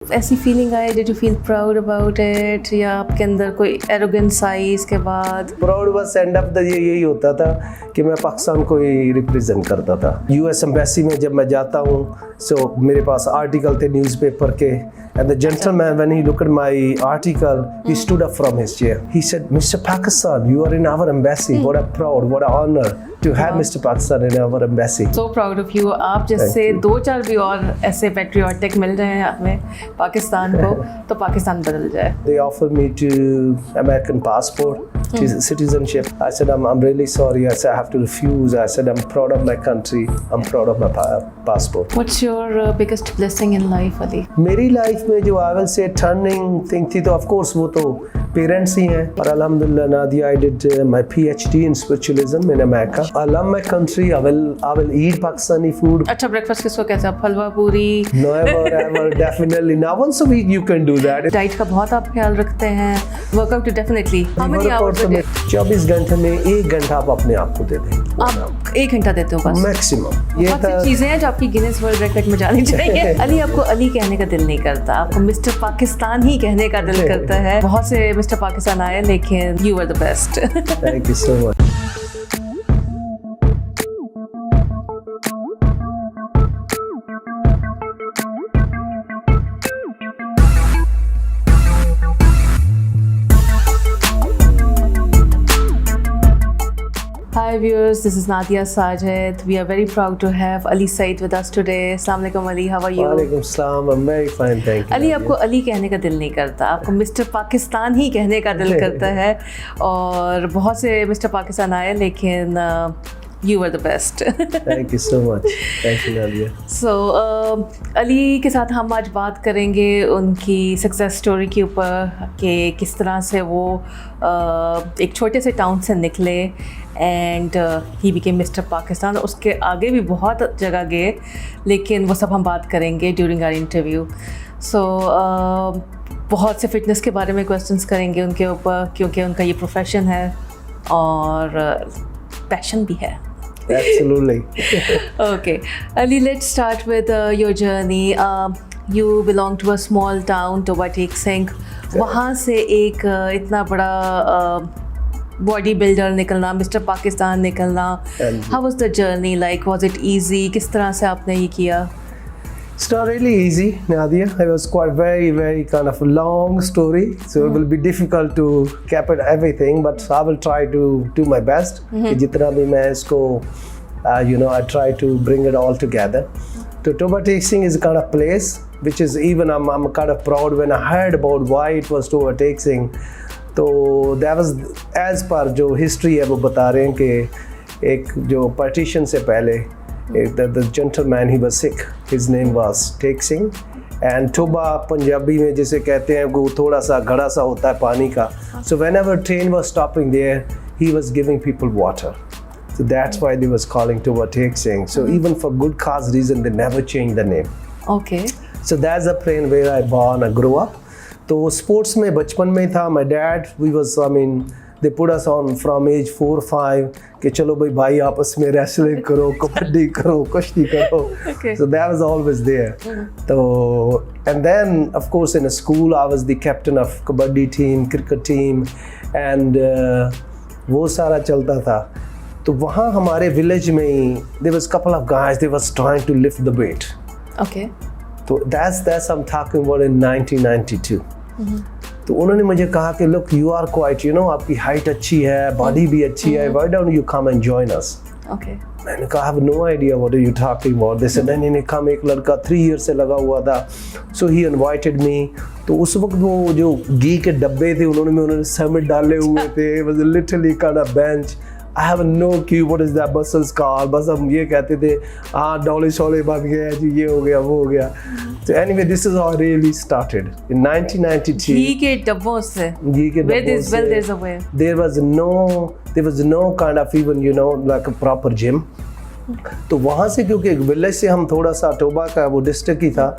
ऐसी feeling I, did you feel proud about it, या आपके अंदर कोई एरोगेंस आई इसके बाद? प्राउड बस एंड ऑफ द यही होता था कि मैं पाकिस्तान को ही रिप्रेजेंट करता था। यूएस एम्बेसी में जब मैं जाता हूँ सो मेरे पास आर्टिकल थे न्यूज़पेपर के, and the gentleman when he looked at my article he stood up from his chair. He said, Mr. Pakistan, you are in our embassy. What a proud, what a honor to have Mr. Pakistan in our embassy. So proud of you. आप जैसे दो चार भी और ऐसे patriotic मिल रहे हैं हमें पाकिस्तान को, तो पाकिस्तान बदल जाए। They offered me to American passport, citizenship. I said, I'm really sorry. I said, I have to refuse. I said, I'm proud of my country. I'm proud of my passport. What's your biggest blessing in life, Ali? मेरी life में जो I will say turning thing थी, तो of course वो तो parents ही हैं, और अल्हम्दुलिल्लाह Nadia I did my PhD in spiritualism in America. I love my country. I will eat Pakistani food. अच्छा, ब्रेकफास्ट किसको कहते हैं? हलवा पूरी? Never ever, definitely. Now once a week you can do that. Diet का बहुत आप ख्याल रखते हैं? Workout definitely? How many hours a day? 24 घंटे में 1 घंटा आप अपने आप को दे दें। आप 1 घंटा देते हो बस? मैक्सिमम। ये बहुत सी चीजें हैं जो आपकी गिनेस वर्ल्ड रिकॉर्ड में जानी चाहिए। अली, आपको अली कहने का दिल नहीं करता, आपको मिस्टर पाकिस्तान ही कहने का दिल करता है। बहुत से मिस्टर पाकिस्तान आए, लेकिन you are the best. Thank you so much. Hi viewers, this is Nadia Sajid. We are very proud to have Ali Said with us today. Assalamu alaikum Ali, how are you? Walaikum salam, I'm very fine, thank you. Ali, आपको अली कहने का दिल नहीं करता, आपको mister Pakistan ही कहने का दिल करता है, और बहुत से मिस्टर पाकिस्तान आए, लेकिन you are the best. Thank you so much. Thank you Nadia. So Ali के साथ हम आज बात करेंगे उनकी सक्सेस स्टोरी के ऊपर, कि किस तरह से वो एक छोटे से टाउन से निकले and he became mister Pakistan. उसके आगे भी बहुत जगह गए, लेकिन वो सब हम बात करेंगे ड्यूरिंग आवर इंटरव्यू। सो बहुत से फिटनेस के बारे में क्वेश्चंस करेंगे उनके ऊपर, क्योंकि उनका ये प्रोफेशन है और पैशन भी है। Absolutely. Okay, Ali, let's start with your journey. You belong to a small town, Toba Tek Singh. वहाँ से एक इतना बड़ा बॉडी बिल्डर निकलना, मिस्टर पाकिस्तान निकलना, how was the journey like? Was it easy? किस तरह से आपने ये किया? It's not really easy, Nadia. It was quite very kind of a long story, so it will be difficult to cap it everything, but I will try to do my best. कि जितना भी मैं इसको, I try to bring it all together. So Toba Tek Singh is a kind of place which is even I'm kind of proud when I heard about why it was Toba Tek Singh. तो that was as per जो history है वो बता रहे हैं कि एक जो partition से पहले the gentleman, he was sick. His name was Tek Singh. And Toba Punjabi में जिसे कहते हैं वो थोड़ा सा घड़ा सा होता है पानी का. So whenever train was stopping there, he was giving people water. So that's why they was calling Toba Tek Singh. So even for good cause reason, they never changed the name. Okay. So that's the place where I born, I grew up. तो sports में बचपन में था. My dad, they put us on from age 4-5 कि चलो भाई आपस में wrestling करो, कबड्डी करो, कुश्ती करो. Okay. So that was always there. तो and then of course in a school I was the captain of kabaddi team, cricket team, and वो सारा चलता था. तो वहाँ हमारे village में ही there was couple of guys, they was trying to lift the weight. Okay. तो that's I'm talking about in 1992. तो उन्होंने मुझे कहा कि look, you are quite, आपकी हाइट अच्छी है, बॉडी भी अच्छी है, why don't you come and join us? Okay. मैंने कहा I have no idea what are you talking about. They said नहीं come, एक लड़का 3 years से लगा हुआ था. So he invited me. तो उस वक्त वो जो घी के डब्बे थे उन्होंने समेत डाले हुए थे. It was literally kind of bench. I have no clue what is that Brussels called. बस हम ये कहते थे हाँ डोले शोले बन गए जी, ये हो गया वो हो गया. So anyway, this is how it really started in 1992. घी के डब्बों से. घी के डब्बों से. Well, there's a way. There was no kind of even like a proper gym. तो वहाँ से क्योंकि विलेज से हम थोड़ा सा टोबा का वो डिस्ट्रिक्ट ही था,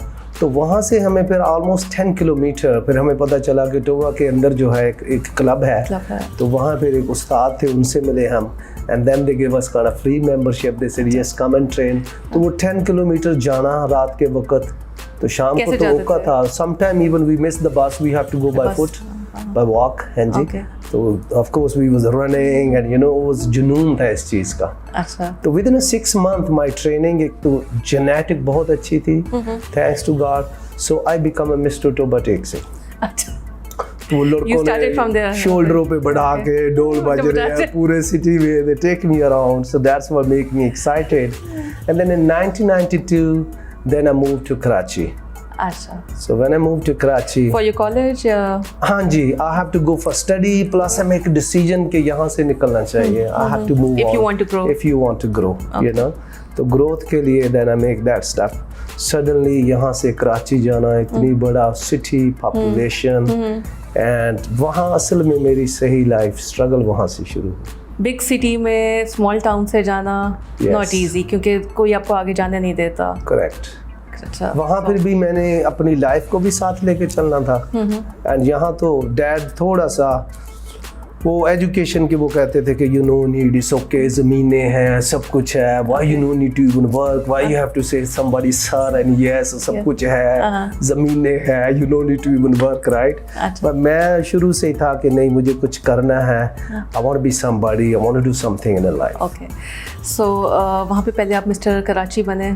तो वहाँ से हमें फिर ऑलमोस्ट 10 किलोमीटर फिर हमें पता चला कि टोबा के अंदर जो है एक क्लब है. तो वहाँ फिर एक उस्ताद थे, उनसे मिले हम, and then they give us kind of free membership. They said yes come and train. तो वो 10 किलोमीटर जाना रात के वक्त तो शाम को कैसे तो जाते ओका थे? था. Sometime even we miss the bus, we have to go by bus, foot, by walk. हाँ जी. Okay. तो of course we was running and you know it was जुनून था इस चीज़ का. अच्छा. तो within a 6 month my training एक तो genetic बहुत अच्छी थी. Thanks to God. So I become a Mr. Toba takes it. अच्छा. तो वो लड़कों ने शोल्डरों पे बढ़ा के ढोल बज रहे हैं पूरे सिटी में. They take me around, so that's what make me excited. And then in 1992, then I moved to Karachi. अच्छा. So when I moved to Karachi, For your college? हाँ जी, I have to go for study. Plus I make a decision कि यहाँ से निकलना चाहिए. I have to move If on. you want to grow. If you want to grow, you know. तो growth के लिए then I make that stuff. Suddenly यहाँ से कराची जाना इतनी बड़ा city population and वहाँ असल में मेरी सही life struggle वहाँ से शुरू हुई. बिग सिटी में स्मॉल टाउन से जाना Yes. नॉट इजी क्योंकि कोई आपको आगे जाने नहीं देता. Correct. अच्छा. वहाँ फिर भी मैंने अपनी लाइफ को भी साथ लेके चलना था. एंड यहाँ तो डैड थोड़ा सा वो एजुकेशन के वो कहते थे कि you no need it's okay, ज़मीनें हैं, सब कुछ है, why you no need to even work, why you have to say somebody sir and yes, सब कुछ है, ज़मीनें हैं, you no need to even work, right. But मैं शुरू से ही था कि नहीं, मुझे कुछ करना है. I want to be somebody, I want to do something in life. Okay. So वहाँ पे पहले आप मिस्टर कराची बने.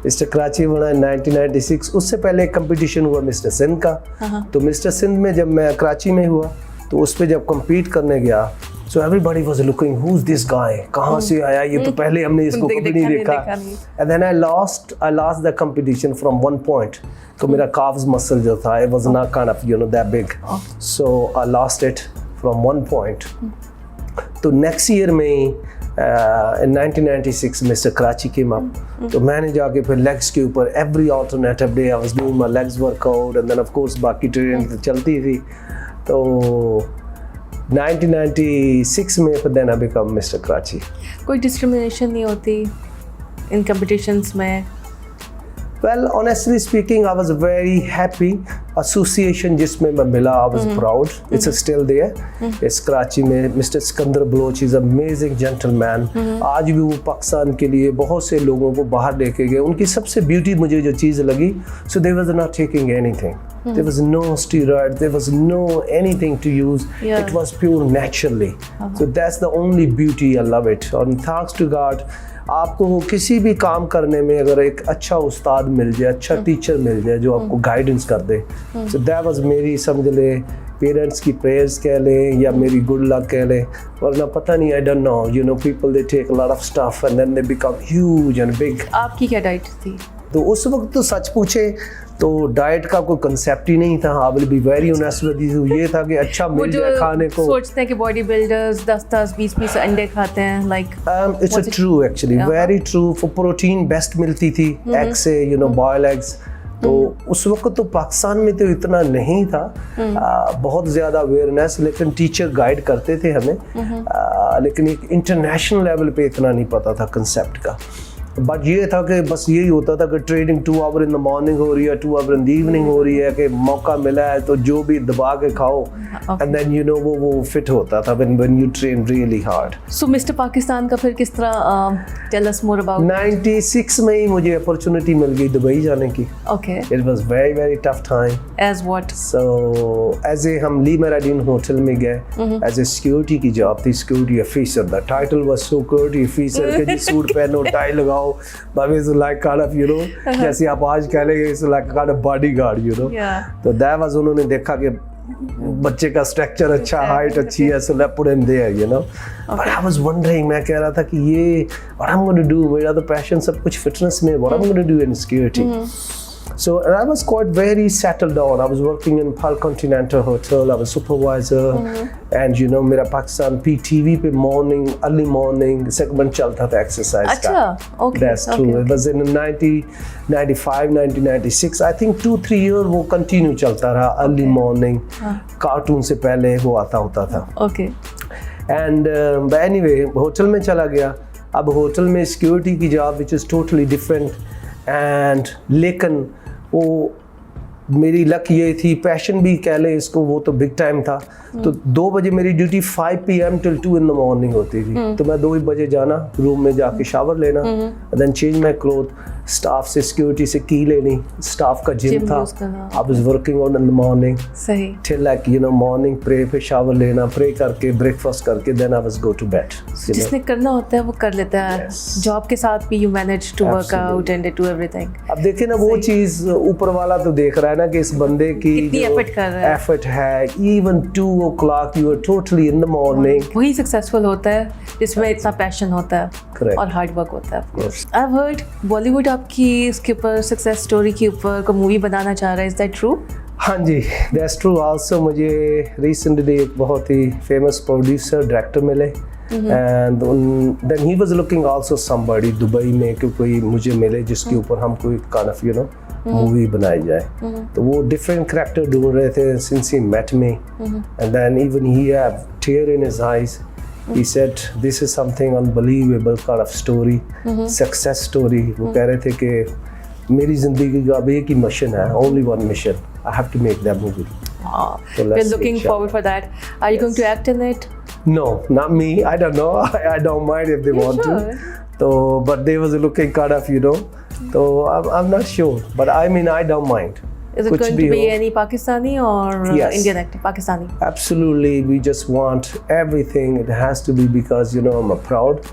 मिस्टर कराची बना 1996. उससे पहले एक कंपटीशन हुआ मिस्टर सिंध का. तो मिस्टर सिंध में जब मैं कराची में हुआ तो उस पे जब compete करने गया, so everybody was looking who's this guy, कहाँ से आया ये, तो पहले हमने इसको कभी नहीं देखा. And then I lost the competition from 1 point. तो मेरा calves muscle जो था, it was not kind of that big. So I lost it from 1 point. तो next year में in 1996 Mr. Karachi came up. तो मैंने जाके फिर legs के ऊपर every alternative day I was doing my legs workout and then of course बाकी training तो चलती थी. तो 1996 में फिर then I become Mr. Karachi. कोई डिस्क्रिमिनेशन नहीं होती इन कॉम्पिटिशंस में? Well, honestly speaking, I was very happy. Association जिसमें मैं मिला, I was proud. It's still there. It's Karachi में Mr. Sikandar Baloch is an amazing gentleman. आज भी वो पाकिस्तान के लिए बहुत से लोगों को बाहर लेके गए. उनकी सबसे ब्यूटी मुझे जो चीज़ लगी, so they was not taking anything. There was no steroid, there was no anything to use. Yeah. It was pure naturally. So that's the only beauty. I love it. And thanks to God, आपको किसी भी काम करने में अगर एक अच्छा उस्ताद मिल जाए, अच्छा टीचर मिल जाए जो आपको गाइडेंस कर दे, so that was मेरी समझ ले पेरेंट्स की प्रेयर्स कह लें या मेरी गुड लक कह लें. वरना पता नहीं, I don't know, you know people they take a lot of stuff and then they become huge and big. आपकी क्या डाइट थी? तो उस वक्त तो सच पूछे तो डाइट का कोई कंसेप्ट ही नहीं था. I will be very honest with you. ये था कि अच्छा मिल जाए खाने को. सोचते हैं कि बॉडी बिल्डर्स 10-10 20-20 अंडे खाते हैं, like it's true actually, very true. For protein best मिलती थी एग से, यू नो बॉयल एग्स. तो उस वक्त तो पाकिस्तान में तो इतना नहीं था, बहुत ज़्यादा अवेयरनेस, लेकिन टीचर गाइड करते थे हमें. लेकिन एक इंटरनेशनल लेवल पे इतना नहीं पता था कंसेप्ट का. बट ये था कि बस यही होता था कि training 2 hour in the morning हो रही है, 2 आवर इन द इवनिंग हो रही है, कि मौका मिला है तो जो भी दबा के खाओ. एंड देन यू नो वो फिट होता था when you train really hard. So mister Pakistan का फिर किस तरह, टेल अस मोर अबाउट. 96 में ही मुझे अपॉर्चुनिटी मिल गई दुबई जाने की. Okay. It was very very tough time. As what? So as a हम ली मेराडीन होटल में गए एज ए सिक्योरिटी की जॉब थी, security officer. The title was security officer के जी सूट पहनो, टाई लगाओ. But it's like kind of, you know, जैसे आप आज कह लेंगे, it's like kind of bodyguard, you know. तो that was, उन्होंने देखा कि बच्चे का स्ट्रक्चर अच्छा, हाइट अच्छी है, so let's put him there, you know. But I was wondering, मैं कह रहा था कि ये what I'm going to do, मेरा तो पैशन सब कुछ फिटनेस में, what I'm going to do in security. So and I was quite very settled down. I was working in Pearl Continental Hotel. I was supervisor, and you know, मेरा Pakistan PTV पे early morning segment चलता था exercise का. अच्छा, okay. That's true. It was in 1995, 1996. I think 2-3 years वो continue चलता रहा early morning. Cartoon से पहले वो आता होता था. Okay. And but anyway, hotel में चला गया. अब होटल में सिक्योरिटी की job which is totally different. And लेकिन वो मेरी लक ये थी, पैशन भी कह लें इसको, वो तो बिग टाइम था. तो 2 बजे मेरी duty 5 PM till 2 in the morning होती थी. तो मैं 2 बजे जाना, रूम में जाके शावर लेना, then change my cloth, staff से सिक्योरिटी से की लेनी, स्टाफ का जिम Gym था, use करना। I was working on in the morning सही। till like morning pray पे शावर लेना, प्रे करके ब्रेकफास्ट करके then I was go to bed. जिसने करना होता है वो कर लेता है। Yes. जॉब के साथ भी you manage to work Absolutely. Out and do everything. अब देखिए ना, वो चीज ऊपर वाला तो देख रहा है ना कि इस बंदे की कितनी effort कर रहा है। एफर्ट है। Even 2 o'clock you are totally in the morning. वही सक्सेसफुल होता है जिसमें इतना पैशन होता है Correct. और हार्ड वर्क होता है। Of course I have heard Bollywood आपकी इसके ऊपर सक्सेस स्टोरी के ऊपर को मूवी बनाना चाह रहा है, इज दैट ट्रू? हाँ जी, दैट्स ट्रू। आल्सो मुझे रिसेंटली एक बहुत ही फेमस प्रोड्यूसर डायरेक्टर मिले and then he was looking also somebody Dubai में कि कोई मुझे मिले जिसके ऊपर हम कोई काइंड ऑफ मूवी बनाई जाए। तो वो डिफरेंट कैरेक्टर ढूंढ रहे थे since he met me and then even he have tear in his eyes. He said this is something unbelievable kind of story, success story. वो कह रहे थे कि मेरी जिंदगी का अब एक ही मिशन है, only one mission. I have to make that movie. So We're let's looking see, forward for that. Are you going to act in it? No, not me. I don't know. I don't mind if they want sure? to. So, but they was looking kind of, So I'm not sure. But I mean, I don't mind. Is it कुछ going भी to be हो। any Pakistani or Yes. Indian actor? Pakistani. Absolutely, we just want everything. It has to be because I'm proud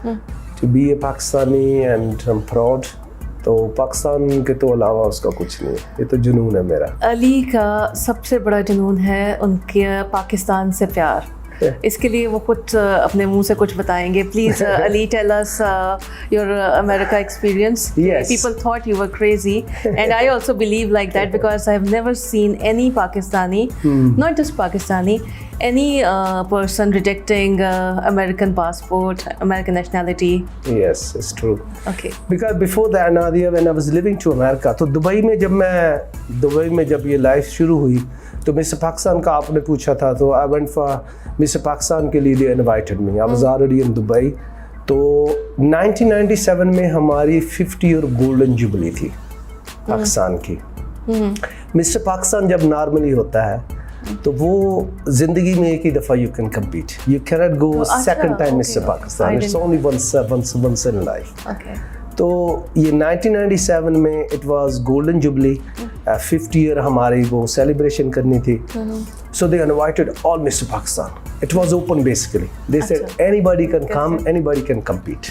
to be a Pakistani and I'm proud. तो पाकिस्तान के तो अलावा उसका कुछ नहीं है, ये तो जुनून है मेरा। अली का सबसे बड़ा जुनून है उनके पाकिस्तान से प्यार। इसके लिए वो कुछ अपने मुंह से कुछ बताएंगे। Please Ali tell us your America experience. Yes. People thought you were crazy and I also believe like that because I have never seen any Pakistani, not just Pakistani, any person rejecting American passport, American nationality. Yes, it's true. Okay. Because before that, Nadia, when I was living to America, तो Dubai में जब ये life शुरू हुई तो mister Pakistan का आपने पूछा था, तो आई वेंट फॉर मिस्टर पाकिस्तान के लिए invited me. I was already in Dubai. तो 1997 में हमारी 50 ईयर गोल्डन जुबली थी पाकिस्तान की। मिस्टर पाकिस्तान जब नॉर्मली होता है तो वो जिंदगी में एक ही दफ़ा you can compete, you cannot go second time mister Pakistan, it's only once in life. Okay. तो ये 1997 में it was golden jubilee, 50 year हमारी वो सेलिब्रेशन करनी थी। So they invited all mister Pakistan. It was open basically, they said anybody can come, anybody can compete.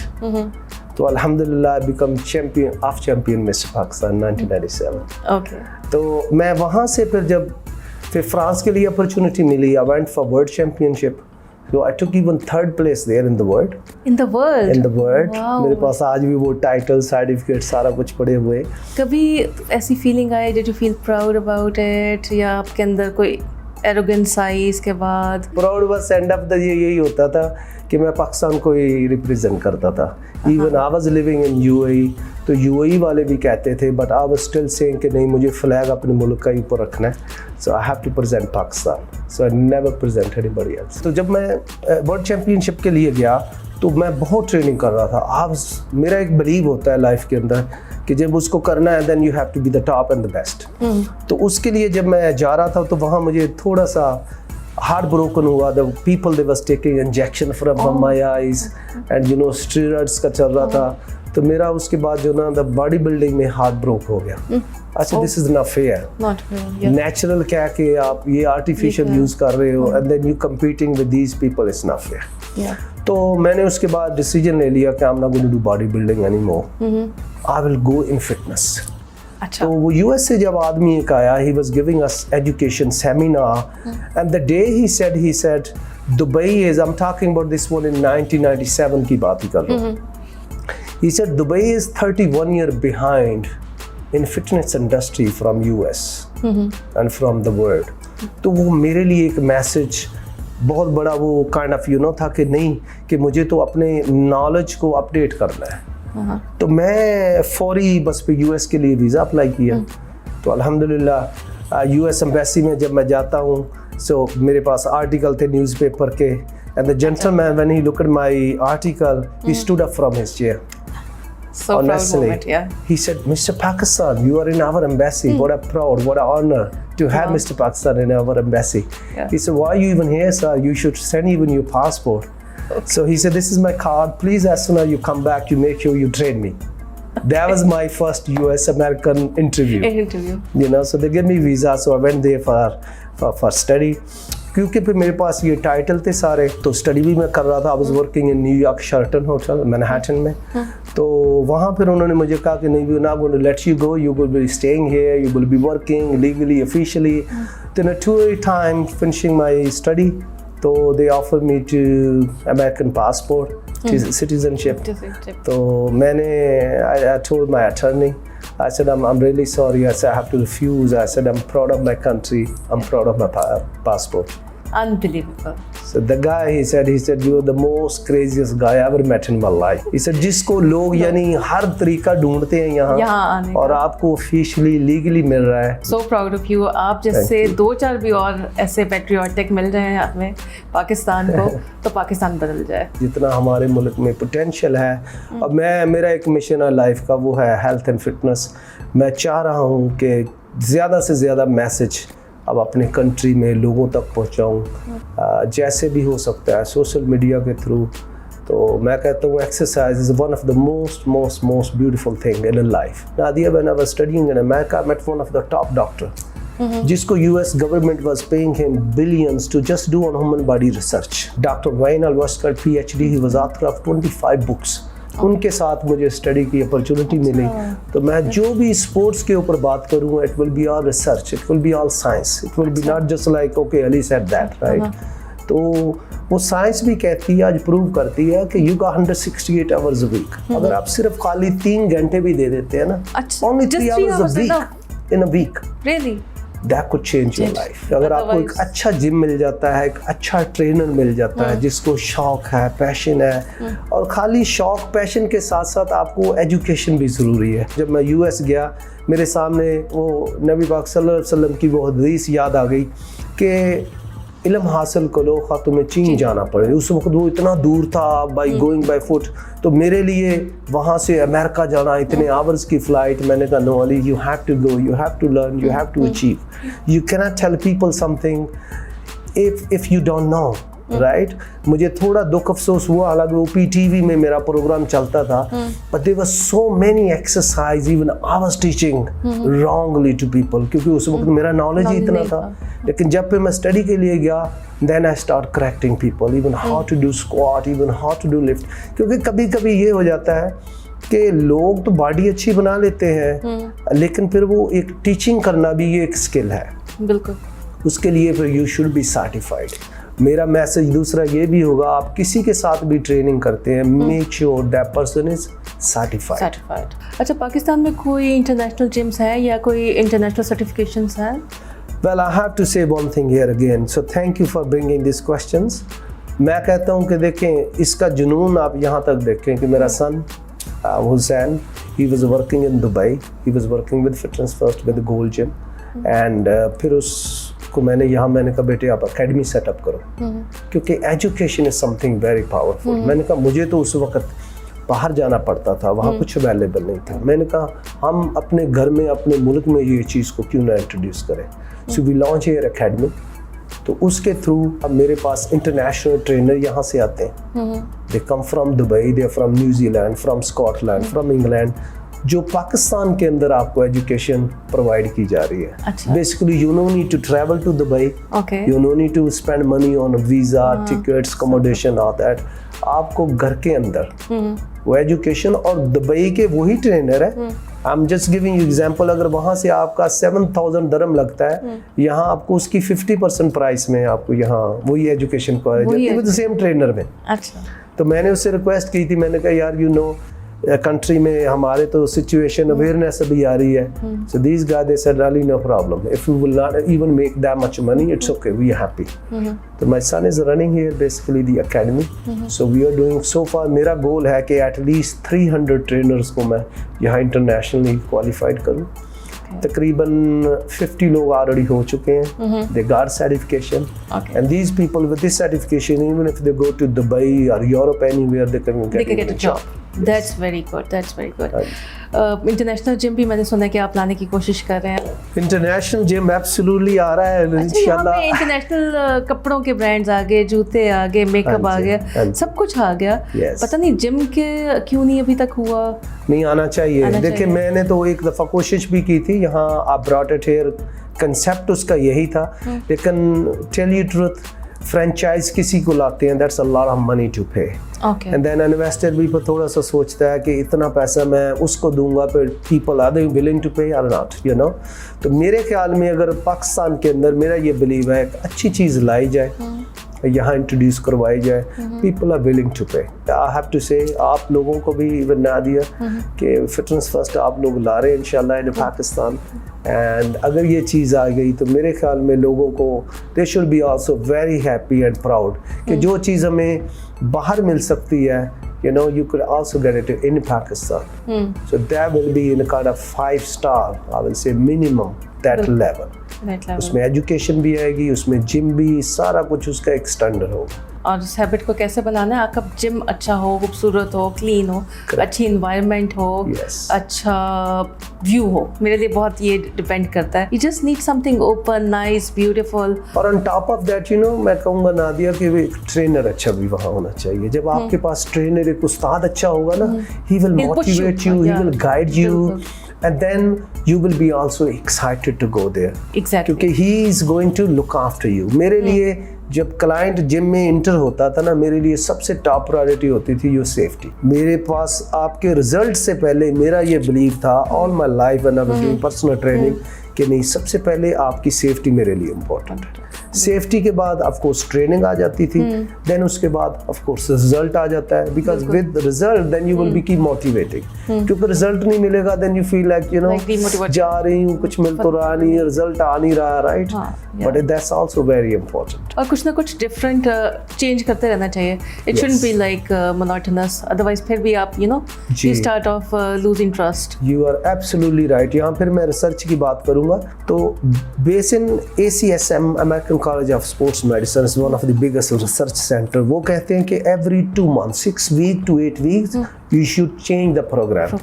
तो अल्हम्दुलिल्लाह I become champion of champion mister Pakistan 1997। Okay. तो मैं वहाँ से फिर फ्रांस के लिए अपॉर्चुनिटी मिली। I went for world championship. So I took even 3rd place there in the world. In the world? In the world. Wow. मेरे पास आज भी वो टाइटल सर्टिफिकेट सारा कुछ पड़े हुए। कभी ऐसी feeling I, did you feel proud about it, या आपके अंदर कोई एरोगेंस आई इसके बाद? प्राउड बस एंड ऑफ द यही होता था कि मैं पाकिस्तान को ही रिप्रेजेंट करता था। Even I was living in UAE, तो यूएई वाले भी कहते थे but I was still saying कि नहीं, मुझे फ्लैग अपने मुल्क का ही ऊपर रखना है। So I have to present Pakistan, so I never present anybody else. तो जब मैं वर्ल्ड चैंपियनशिप के लिए गया तो मैं बहुत ट्रेनिंग कर रहा था। मेरा एक बिलीव होता है लाइफ के अंदर कि जब उसको करना है then you have to be the top and the best. तो उसके लिए जब मैं जा रहा था तो वहाँ मुझे थोड़ा सा हार्ट ब्रोकन हुआ। The people they was taking injection from my eyes and steroids का चल रहा था। तो मेरा उसके बाद द बॉडी बिल्डिंग में हार्ट ब्रोक हो गया। अच्छा, this is not fair. Natural क्या कि आप ये आर्टिफिशियल यूज कर रहे हो and then you competing with these people, is not fair. तो मैंने उसके बाद डिसीजन ले लिया कि I am not going to do body building anymore, I will go in fitness. अच्छा। तो वो यूएस से जब आदमी एक आया, he was giving us education seminar and the day he said Dubai is, I am talking about this one in 1997 की बात ही कर रहा हूँ। He said Dubai is 31 years behind in fitness industry from US and from the world. तो वो मेरे लिए एक मैसेज बहुत बड़ा वो काइंड ऑफ था कि नहीं, कि मुझे तो अपने नॉलेज को अपडेट करना है। तो मैं फौरी बस पे यूएस के लिए वीज़ा अप्लाई किया। तो अल्हम्दुलिल्लाह यूएस एम्बेसी में जब मैं जाता हूँ, सो मेरे पास आर्टिकल थे न्यूज़पेपर के, and the gentleman when he looked at my article, he stood up from his chair. So Honestly, proud moment, yeah. he said, Mr. Pakistan, you are in our embassy. What a proud, what an honor to have Mr. Pakistan in our embassy. Yeah. He said, why are you even here, sir? You should send even your passport. So he said, this is my card. Please, as soon as you come back, you make sure you train me. That was my first US American interview. Interview. You know, so they gave me visa, so I went there for study. क्योंकि फिर मेरे पास ये title थे सारे, तो study भी मैं कर रहा था. I was working in New York Sheraton hotel Manhattan में. तो वहाँ फिर उन्होंने मुझे कहा कि नहीं, we are not going to let you go, you will be staying here, you will be working legally officially. तो in 2 year time finishing my study, तो they offered me to American passport, citizenship. तो मैंने I told my attorney, I said, I'm really sorry. I said, I have to refuse. I said, I'm proud of my country. I'm proud of my passport. Unbelievable. So the guy, he said, you're the most craziest guy I ever met in my life. He said, जिसको लोग यानी हर तरीका ढूंढते हैं यहाँ आने और आपको officially legally मिल रहा है. So proud of you. आप जैसे 2-4 भी और ऐसे patriotic मिल रहे हैं हमें पाकिस्तान को, तो पाकिस्तान बदल जाए. जितना हमारे मुल्क में पोटेंशियल है. अब मेरा एक मिशन है लाइफ का, वो है हेल्थ एंड फिटनेस. मैं चाह रहा हूँ कि ज़्यादा से ज़्यादा मैसेज अब अपने कंट्री में लोगों तक पहुँचाऊँ, जैसे भी हो सकता है सोशल मीडिया के थ्रू. तो मैं कहता हूँ exercise is one of the most beautiful thing in life. Nadia, when I was studying in America, I met one of the top doctor जिसको US government was paying him billions to just do on human body research. Doctor Wayne अल-वस्कर PhD, he was author of 25 books. उनके साथ मुझे study की opportunity मिली. तो मैं जो भी स्पोर्ट्स के ऊपर बात करूँ, it will be all research, it will be all science, it will be not just like okay Ali said that, right. तो वो साइंस भी कहती है, आज प्रूव करती है कि you got 168 hours a week. अगर आप सिर्फ खाली 3 घंटे भी दे देते हैं ना, only 3 hours in a week, really that could change your life. अगर आपको एक अच्छा जिम मिल जाता है, एक अच्छा ट्रेनर मिल जाता है जिसको शौक है, पैशन है, और खाली शौक पैशन के साथ साथ आपको एजुकेशन भी ज़रूरी है. जब मैं US गया, मेरे सामने वो नबी पाक सल्लल्लाहु अलैहि वसल्लम की वो हदीस याद आ गई कि इल्म हासिल करो खा तुम्हें चीन जाना पड़े. उस वक्त वो इतना दूर था बाई गोइंग बाई फुट. तो मेरे लिए वहाँ से अमेरिका जाना, इतने आवर्स की फ़्लाइट. मैंने कहा no Ali, you have to go, you have to learn, you have to achieve. You can not tell people something if you don't know, right. मुझे थोड़ा दुख अफसोस हुआ, हालांकि वो PTV में मेरा प्रोग्राम चलता था, but there were so many exercise even I was teaching wrongly to people, क्योंकि उस वक्त मेरा नॉलेज ही इतना था. लेकिन जब फिर मैं स्टडी के लिए गया, then I start correcting people, even how to do squat, even how to do lift. क्योंकि कभी कभी ये हो जाता है कि लोग तो बॉडी अच्छी बना लेते हैं, लेकिन फिर वो एक टीचिंग करना भी ये एक स्किल है. बिल्कुल. उसके लिए फिर यू शुड बी सर्टिफाइड. मेरा मैसेज दूसरा ये भी होगा, आप किसी के साथ भी ट्रेनिंग करते हैं, make sure that person is certified. अच्छा, पाकिस्तान में कोई इंटरनेशनल जिम्स हैं या कोई इंटरनेशनल सर्टिफिकेशंस हैं? वेल, आई हैव टू से one thing here again, so thank you for bringing this questions. मैं कहता हूँ कि देखें, इसका जुनून आप यहाँ तक देखें कि मेरा son Hussain, he was working in Dubai, he was working with fitness first with Gold gym, and फिर उसको मैंने कहा बेटे आप अकेडमी सेटअप करो, क्योंकि education is something very powerful. मैंने कहा मुझे तो उस वक्त बाहर जाना पड़ता था, वहाँ कुछ अवेलेबल नहीं था. मैंने कहा हम अपने घर में, अपने मुल्क में ये चीज़ को क्यों ना इंट्रोड्यूस करें. So we launch here academy. तो उसके थ्रू अब मेरे पास इंटरनेशनल ट्रेनर यहाँ से आते हैं. They come from Dubai, they from New Zealand, from Scotland, from England, जो पाकिस्तान के अंदर आपको एजुकेशन प्रोवाइड की जा रही है. Basically you no need to travel to Dubai, you no need to spend money on visa, tickets, accommodation, all that. आपको घर के अंदर वो एजुकेशन, और दुबई के वही ट्रेनर है. I am just giving you example. अगर वहाँ से आपका 7,000 दरम लगता है, यहाँ आपको उसकी 50% प्राइस में आपको यहाँ वही एजुकेशन प्रोवाइड करती है विद सेम ट्रेनर में. अच्छा. तो मैंने उससे रिक्वेस्ट की थी, मैंने कहा यार यू नो कंट्री में हमारे तो सिचुएशन अवेयरनेस अभी आ रही है. So these guys they said really no problem, if you will not even make that much money, it's okay, we are happy. So my son is running here basically the academy. So we are doing so far, मेरा गोल है कि at least 300 trainers को मैं यहाँ internationally qualified करूँ. तकरीबन 50 लोग already हो चुके हैं. They got certification, and these people with this certification, even if they go to Dubai or Europe, anywhere, they can get a job. That's very good, that's very good. International gym भी मैंने सुना है कि आप लाने की कोशिश कर रहे हैं। इंटरनेशनल जिम एब्सोल्युटली आ रहा है इंशाल्लाह। इंटरनेशनल कपड़ों के ब्रांड्स आ गए, जूते आ गए, मेकअप आ गया, सब कुछ आ गया। पता नहीं जिम के क्यों नहीं अभी तक हुआ। नहीं आना चाहिए। देखिए मैंने तो एक दफ़ा कोशिश भी की थी यहाँ, आप ब्रॉट इट हियर, कंसेप्ट उसका यही था, लेकिन टेल यू ट्रुथ, फ्रेंचाइज किसी को लाते हैं, that's a lot of money to pay, and then investor भी थोड़ा सा सोचता है कि इतना पैसा मैं उसको दूंगा, फिर people are they willing to pay और नॉट, यू नो। तो मेरे ख्याल में अगर पाकिस्तान के अंदर मेरा ये बिलीव है, अच्छी चीज़ लाई जाए, यहाँ इंट्रोड्यूस करवाई जाए, पीपल आर विलिंग टू पे। आई हैव टू से आप लोगों को भी इवन ना दिया कि फिटनेस फर्स्ट आप लोग ला रहे हैं इंशाल्लाह इन पाकिस्तान, एंड अगर ये चीज़ आ गई तो मेरे ख्याल में लोगों को they should be also very happy and proud कि जो चीज़ हमें बाहर मिल सकती है, you know, you could also get it in Pakistan. So that will be in a kind of 5-star, I will say minimum that level. उसमें education भी आएगी, उसमें जिम भी, सारा कुछ उसका एक्सटेंडर होगा। और इस हैबिट को कैसे बनाना है, आपका जिम अच्छा हो, खूबसूरत हो, क्लीन हो, अच्छी इन्वायरमेंट हो, अच्छा व्यू हो, मेरे लिए बहुत ये डिपेंड करता है। You just need something open, nice, beautiful. और on top of that, you know, मैं कहूँगा नादिया कि एक ट्रेनर अच्छा भी वहाँ होना चाहिए। जब आपके पास ट्रेनर, एक उस्ताद अच्छा होगा ना, he will motivate you, he will guide you, and then you will be also excited to go there. Exactly. क्योंकि he is going to look after you. मेरे लिए जब क्लाइंट जिम में इंटर होता था ना, मेरे लिए सबसे टॉप प्रायोरिटी होती थी योर सेफ्टी। मेरे पास आपके रिजल्ट से पहले मेरा ये बिलीव था all my life when I was doing personal training कि नहीं, सबसे पहले आपकी सेफ्टी मेरे लिए इम्पोर्टेंट है। सेफ्टी के बाद ऑफ कोर्स ट्रेनिंग आ जाती थी, देन उसके बाद ऑफ कोर्स रिजल्ट आ जाता है, because with result then you will be keep motivating. क्योंकि रिजल्ट नहीं मिलेगा then you feel like, you know, जा रही हूँ, कुछ मिल तो रहा नहीं, रिजल्ट आ नहीं रहा, right, but that's also very important. और कुछ ना कुछ डिफरेंट चेंज करते रहना चाहिए। It shouldn't be like monotonous, otherwise फिर भी आप, you know, you start of losing trust. You are absolutely right. यहाँ फिर मैं रिसर्च की बात करूँगा तो base in ACSM, American college of sports medicine, is one of the biggest research center. वो कहते हैं कि every 2 months, 6 weeks to 8 weeks, you should change the program.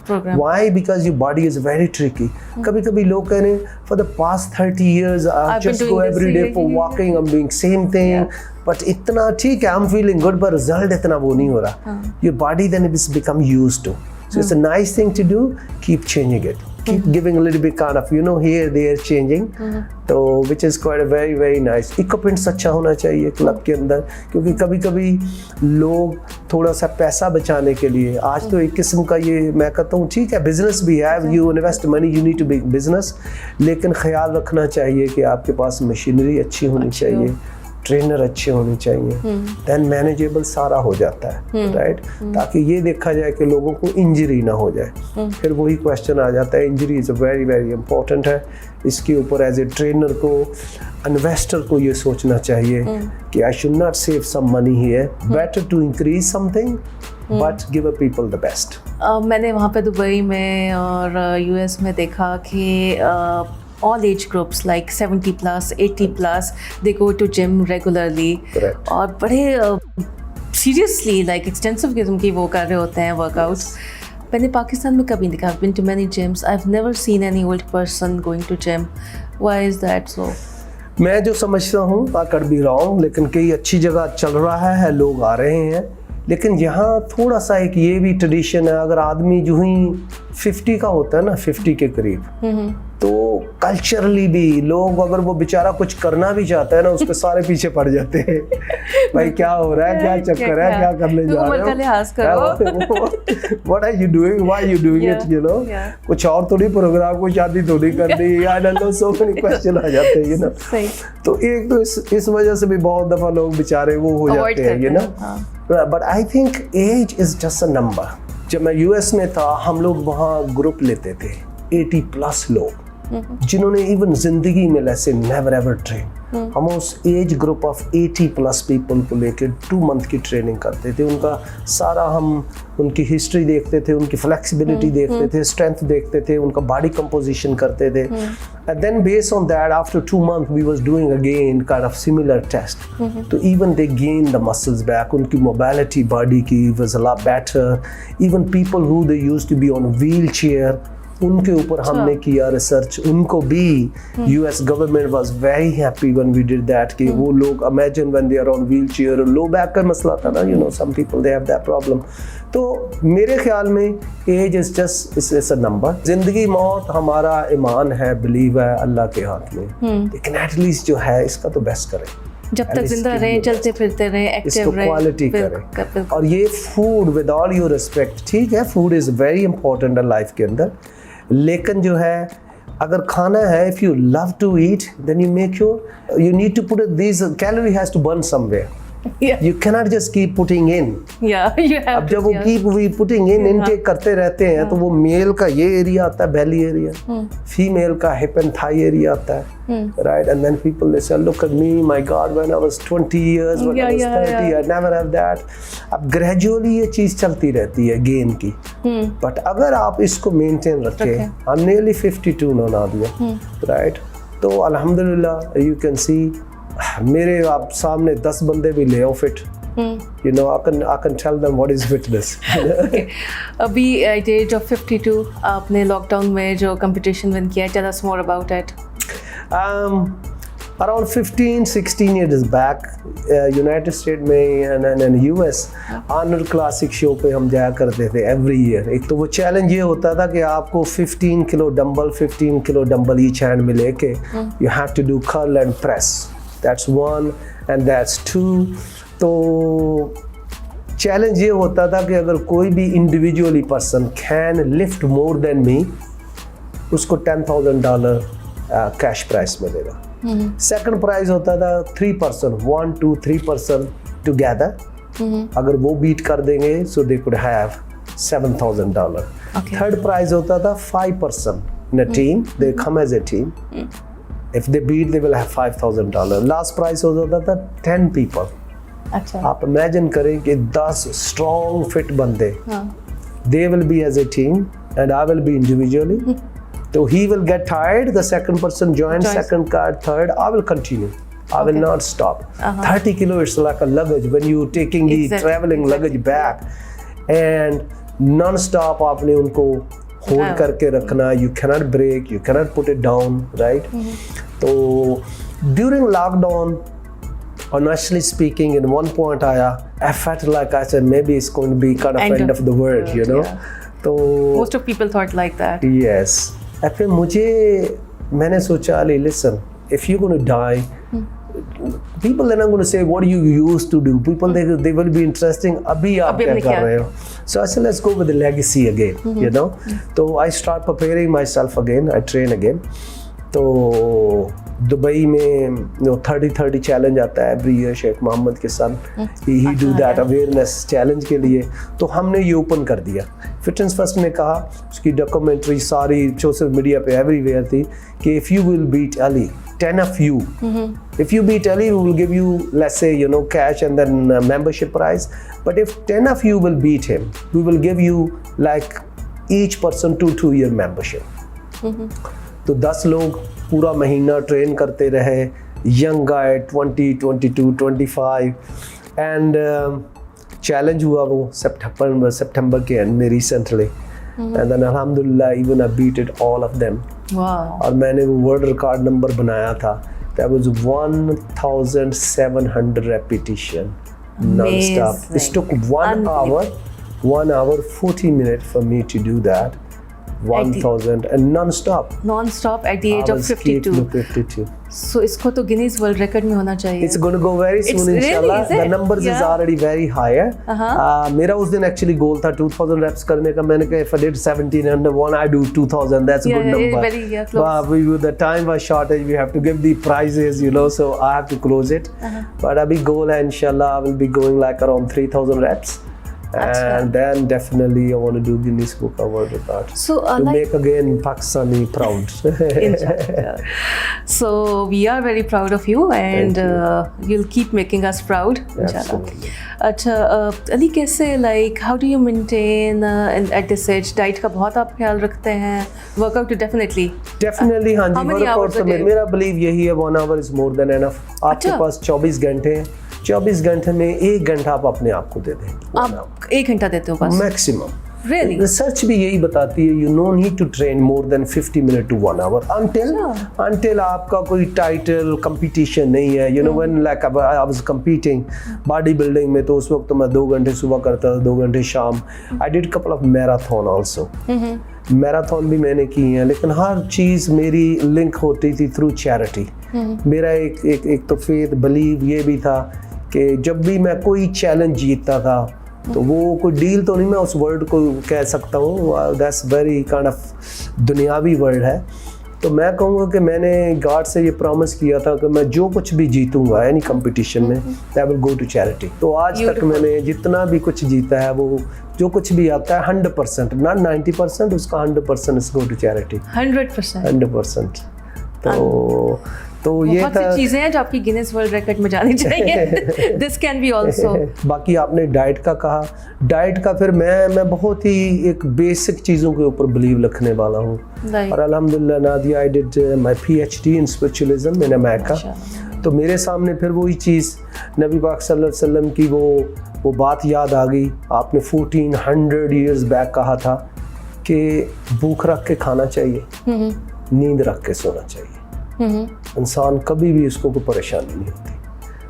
Why? Because your body is very tricky. कभी-कभी लोग कह रहे हैं for the past 30 years I just go every day for walking, I'm doing same thing, but इतना ठीक है, I'm feeling good, but result इतना वो नहीं हो रहा। Your body then is become used to. So it's a nice thing to do. Keep changing it. Keep giving a little bit kind of, you know, here, there, changing. तो which is quite a very, very nice. Equipment अच्छा होना चाहिए club के अंदर, क्योंकि कभी-कभी लोग थोड़ा सा पैसा बचाने के लिए, आज तो एक किस्म का ये मैं कहता हूँ, ठीक है बिजनेस भी है, you invest money, you need to be business, लेकिन ख्याल रखना चाहिए कि आपके पास मशीनरी अच्छी होनी चाहिए, ट्रेनर अच्छे होने चाहिए, देन मैनेजेबल सारा हो जाता है, राइट, ताकि ये देखा जाए कि लोगों को इंजरी ना हो जाए। फिर वही क्वेश्चन आ जाता है, injury is very very important है। इसके ऊपर एज ए ट्रेनर को, इन्वेस्टर को ये सोचना चाहिए कि I should not save some money here, better to increase something but give a people the best. मैंने वहाँ पे दुबई में और US में देखा कि all age groups like 70 plus, 80 plus, they go to gym regularly. Correct. और बड़े seriously like extensive किस्म की वो कर रहे होते हैं workouts. मैंने पाकिस्तान में कभी नहीं देखा। I've been to many gyms. I've never seen any old person going to gym. Why is that so? मैं जो समझता हूँ, I could be wrong, लेकिन कई अच्छी जगह चल रहा है, लोग आ रहे हैं, लेकिन यहाँ थोड़ा सा एक ये भी ट्रेडिशन है, अगर आदमी जो ही 50 का होता है ना, 50 के करीब, तो कल्चरली भी लोग, अगर वो बेचारा कुछ करना भी चाहता है ना, उसके सारे पीछे पड़ जाते हैं। भाई क्या हो रहा है, क्या चक्कर है, क्या करने जा रहे हो, what are you doing, why you doing it, you know, कुछ और तो नहीं, प्रोग्राम को शादी तो नहीं करनी, I don't know, so many question आ जाते हैं, यू नो। तो एक तो इस वजह से भी बहुत दफा लोग बेचारे वो हो जाते हैं, you know. But I think age is just a number. जब मैं US में था, हम लोग वहाँ ग्रुप लेते थे 80 प्लस लोग, जिन्होंने इवन जिंदगी में लेसे नेवर एवर ट्रेन, हम उस एज ग्रुप ऑफ 80+ पीपल को लेकर 2 मंथ की ट्रेनिंग करते थे। उनका सारा हम उनकी हिस्ट्री देखते थे, उनकी फ्लेक्सिबिलिटी देखते थे, स्ट्रेंथ देखते थे, उनका बॉडी कंपोजिशन करते थे। And then based on that after 2 month we was doing again kind of similar test. तो even they gain the muscles back, उनकी मोबिलिटी बॉडी की was a lot better. Even people who they used to be on wheelchair, उनके ऊपर हमने किया research. उनको भी US government was very happy when we did that कि वो लोग imagine when they are on wheel chair, low back का मसला था ना, you know some people they have that problem. तो मेरे ख्याल में age is just it's a number. जिंदगी मौत हमारा ईमान है, बिलीव है अल्लाह के हाथ में, लेकिन एटलीस्ट जो है इसका तो बेस्ट करें, जब तक जिंदा रहे, चलते फिरते रहे, एक्टिव रहे, क्वालिटी करें। और ये food with all your respect, ठीक है फूड इज वेरी इंपॉर्टेंट है लाइफ के अंदर, लेकिन जो है अगर खाना है, if you love to eat then you make sure you need to put this calorie has to burn somewhere. You cannot just keep putting in. Yeah, you have. अब जब वो keep putting in, intake करते रहते हैं तो वो mail का ये एरिया आता है, belly area, फीमेल का hip and thigh area आता है, right? And then people they say, look at me, my God, when I was 20 years, when I was 30, I never have that. अब gradually ये चीज़ चलती रहती है gain की, but अगर आप इसको maintain रखें, I'm nearly 52 now Nadia, right? तो अल्हम्दुलिल्लाह you can see मेरे आप सामने 10 बंदे भी ले आओ fit, you know I can tell them what is fitness. Okay. अभी at age of 52 आपने लॉकडाउन में जो कंपटीशन विन किया, tell us more about it. Around 15-16 years back, United States में and US honour classic show पे हम जाया करते थे every year. एक तो वो चैलेंज ये होता था कि आपको 15 किलो डंबल ईच हैंड में लेके you have to do curl and press. That's 1 and that's 2. तो चैलेंज ये होता था कि अगर कोई भी individually person can lift more than me, उसको $10,000 कैश प्राइस मिलेगा। सेकंड प्राइज होता था 3 पर्सन, 1 2 3 पर्सन टुगेदर, अगर वो बीट कर देंगे so they could have $7,000। Third prize होता था 5 person in a team, they come as a team, if they beat they will have $5,000। Last prize होता था 10 people। अच्छा, आप इमेजिन करें कि 10 स्ट्रॉन्ग फिट बंदे, they will be as a team and I will be individually। तो he will get tired, the second person joins, second card, third, I will continue, I will not stop। 30 kilo it's like a luggage when you taking the traveling luggage back and non-stop आपने उनको hold करके रखना, you cannot break, you cannot put it down, right? तो during lockdown honestly speaking in one point I felt like I said maybe it's going to be kind of end of the world, you know, तो most of people thought like that। yes, फिर मैंने सोचा listen, if you're going to die, people are not going to say what you used to do, people they will be interesting अभी आप क्या कर रहे हो। So I said let's go with the legacy again, you know। तो I start preparing myself again, I train again। तो Dubai में 30-30 challenge आता है एवरी ईयर, शेख मोहम्मद के साथ ही डू दैट अवेयरनेस चैलेंज के लिए। तो हमने ये ओपन कर दिया। फिटनेस फर्स्ट ने कहा, उसकी डॉक्यूमेंट्री सारी सोशल मीडिया पे एवरीवेयर थी कि if you will beat Ali 10 of you, if you beat Ali we will give you, let's say, you know, cash and then membership prize, but if 10 of you will beat him we will give you like each person 2 year membership। तो 10 लोग पूरा महीना train करते रहे, young guy 20, 22, 25 and challenge हुआ वो सितंबर के end में रिसेंटली, एंड देन अल्हम्दुलिल्लाह even I beat it all of them. और मैंने वो वर्ल्ड रिकॉर्ड नंबर बनाया था, दैट वाज 1700 repetition non-stop। It took 1 hour 40 minutes for me to do that, 1000 and non-stop at the age of 52। So इसको तो गिनीज वर्ल्ड रिकॉर्ड में होना चाहिए। It's going to go very soon inshallah। The numbers is already very higher। मेरा उस दिन actually goal था 2000 reps करने का। मैंने कहा if I did 1701 I do 2000, that's a good number। But with the time was shortage we have to give the prizes, you know, so I have to close it। But अभी goal है inshallah I will be going like around 3000 reps and then definitely I want to do Guinness Book Award with that. So to make again Pakistani proud. Inshallah. So we are very proud of you, and you'll keep making us proud, inshallah. Absolutely. अच्छा अली, कैसे like how do you maintain at this age? Diet का बहुत आप ख्याल रखते हैं? Workout definitely हाँ जी, workout तो मेरा बिलीव यही है 1 hour is more than enough. आपके पास 24 घंटे हैं, 24 घंटे में 1 घंटा आप अपने आप को दे दें. आप 1 घंटा देते हो बस? मैक्सिमम. Really? रिसर्च भी यही बताती है, you no need to train more than 50 minute to 1 hour until आपका कोई टाइटल कंपटीशन नहीं है. You know when like I was competing body building में, तो उस वक्त तो मैं 2 घंटे सुबह करता था, 2 घंटे शाम. I did couple of marathon also. Marathon भी मैंने की हैं, लेकिन हर चीज़ मेरी लिंक होती थी थ्रू चैरिटी. मेरा एक तो फेथ बिलीव ये भी था कि जब भी मैं कोई चैलेंज जीतता था, तो वो कोई डील तो नहीं मैं उस वर्ड को कह सकता हूँ, दैट्स वेरी काइंड ऑफ दुनियावी वर्ड है. तो मैं कहूँगा कि मैंने गॉड से ये प्रॉमिस किया था कि मैं जो कुछ भी जीतूंगा एनी कंपटीशन में, I will go to charity. तो आज तक मैंने जितना भी कुछ जीता है, वो जो कुछ भी आता है 100%, नॉट 90%, उसका 100% इज गो टू चैरिटी. 100%. तो ये बहुत सी चीजें हैं जो आपकी गिनीज वर्ल्ड रिकॉर्ड में जानी चाहिए. This can be also. बाकी आपने डाइट का कहा, डाइट का फिर मैं बहुत ही एक बेसिक चीज़ों के ऊपर बिलीव रखने वाला हूँ. और अल्हम्दुलिल्लाह Nadia, I did my PhD in spiritualism in America. तो मेरे सामने फिर वही चीज़ नबी पाक सल्लल्लाहु अलैहि वसल्लम की वो बात याद आ गई. आपने 1400 ईयर्स बैक कहा था कि भूख रख के खाना चाहिए, नींद रख के सोना चाहिए. इंसान कभी भी उसको कोई परेशानी नहीं होती.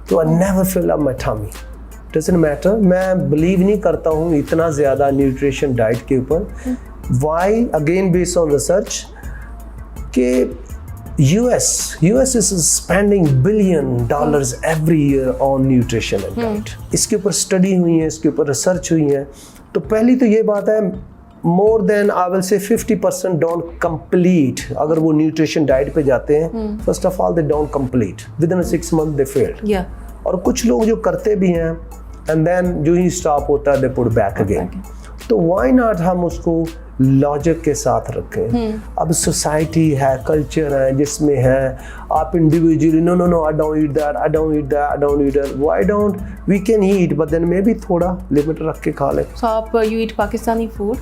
तो I never fill up my tummy, doesn't matter. मैं बिलीव नहीं करता हूँ इतना ज़्यादा न्यूट्रिशन डाइट के ऊपर. Why? Again based on research कि US is spending $1 billion every year on nutrition and diet. इसके ऊपर स्टडी हुई है, इसके ऊपर रिसर्च हुई है. तो पहली तो ये बात है, more than I will say 50% don't complete. अगर वो न्यूट्रिशन डाइट पे जाते हैं, first of all they don't complete. Within 6 months they failed. Yeah. और कुछ लोग जो करते भी हैं and then जो ही स्टॉप होता है they put back again. तो why not हम उसको लॉजिक के साथ रखें. अब सोसाइटी है, कल्चर है जिसमें है आप individually no I don't eat that, why don't we can eat, but then may be थोड़ा लिमिट रख के खा लें. सो आप you eat Pakistani food?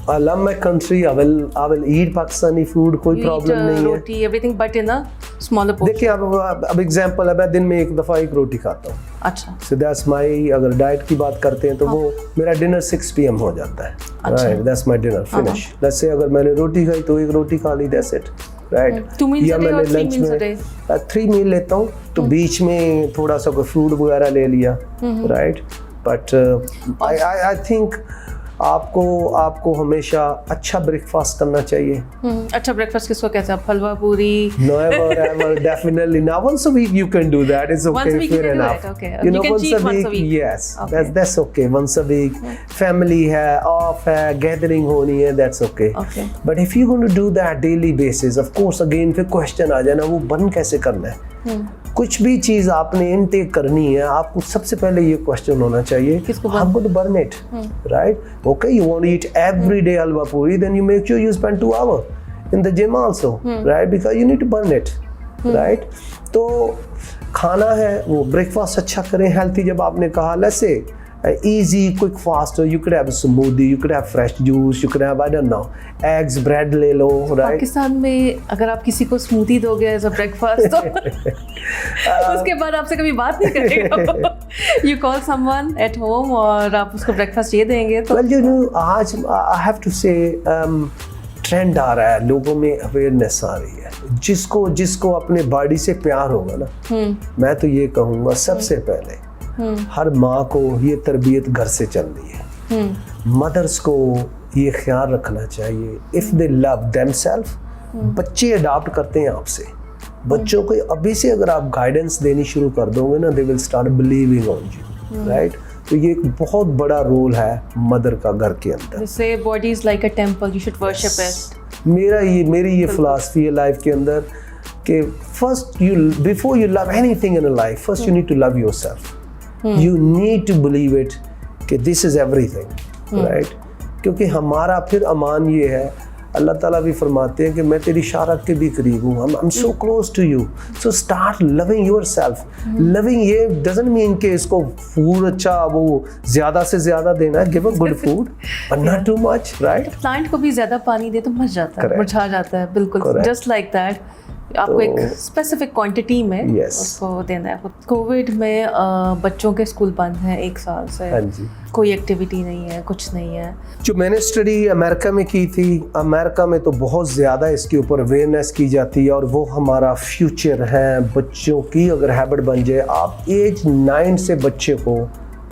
I love my country. I will eat Pakistani food. कोई प्रॉब्लम नहीं है. रोटी everything but in a smaller portion. देखिए अब एग्जांपल है, मैं दिन में 1 दफ़ा 1 रोटी खाता हूँ. अच्छा. So that's my, अगर डाइट की बात करते हैं तो वो मेरा डिनर 6 PM हो जाता है. Right, that's my dinner finish. Let's say अगर मैंने रोटी खाई तो 1 रोटी खा ली, that's it. Right. 2 meals a day or 3 meals a day? 3 मील लेता हूँ, तो बीच में थोड़ा सा कोई फ्रूट वगैरह ले लिया. Right. But I think आपको हमेशा अच्छा ब्रेकफास्ट करना चाहिए. अच्छा ब्रेकफास्ट किसको कहते हैं? हलवा पूरी? Never, definitely not. Once a week you can do that. It's okay, fair enough. Okay. You know, can cheat once a week. Yes, that's okay. Once a week, family है, off है, gathering होनी है, that's okay. But if you're going to do that daily basis, of course, again फिर question आ जाना, वो बंद कैसे करना है? कुछ भी चीज़ आपने इनटेक करनी है, आपको सबसे पहले ये क्वेश्चन होना चाहिए, I'm going to burn it, right? Okay, you want to eat every day halwa puri, then you make sure you spend 2 hours in the gym also, right? Because you need to burn it, right? तो खाना है वो breakfast अच्छा करें, healthy. जब आपने कहा let's say easy quick fast, you could have a smoothie, you could have fresh juice, you could have I don't know eggs, bread ले लो, right? पाकिस्तान में अगर आप किसी को स्मूदी दोगे एज अ ब्रेकफास्ट तो उसके बाद आपसे कभी बात नहीं करेगा. You call someone at home और आप उसको ब्रेकफास्ट ये देंगे तो well you know आज I have to say trend आ रहा है, लोगों में अवेयरनेस आ रही है. जिसको अपने बॉडी से प्यार होगा ना, मैं तो ये कहूँगा सबसे पहले हर माँ को ये तरबियत घर से चल रही है. मदर्स को ये ख्याल रखना चाहिए. इफ़ दे लव देमसेल्फ, बच्चे अडॉप्ट करते हैं आपसे. बच्चों को अभी से अगर आप गाइडेंस देनी शुरू कर दोगे ना, दे will start believing on you, right? तो ये एक बहुत बड़ा रोल है मदर का घर के अंदर. जैसे body is like a temple, you should worship it. मेरी ये फिलॉसफी है लाइफ के अंदर कि first before you love anything in life, first you need to love yourself. You need to believe it कि दिस इज़ एवरीथिंग, राइट? क्योंकि हमारा फिर अमान ये है, अल्लाह ताला भी फरमाते हैं कि मैं तेरी शारक के भी करीब हूँ, I am so close to you, so start loving yourself. Loving ये डजंट मीन कि इसको फूड अच्छा वो ज़्यादा से ज़्यादा देना है, give a good food but not too much, right? Plant को भी ज़्यादा पानी दे तो मर जाता है, मुरझा जाता है, बिल्कुल जस्ट लाइक दैट। आपको एक स्पेसिफिक क्वांटिटी में उसको देना है। कोविड में बच्चों के स्कूल बंद हैं 1 साल से, हाँ जी, कोई एक्टिविटी नहीं है, कुछ नहीं है। जो मैंने स्टडी अमेरिका में की थी, अमेरिका में तो बहुत ज़्यादा इसके ऊपर अवेयरनेस की जाती है और वो हमारा फ्यूचर है। बच्चों की अगर हैबिट बन जाए, आप एज 9 से बच्चे को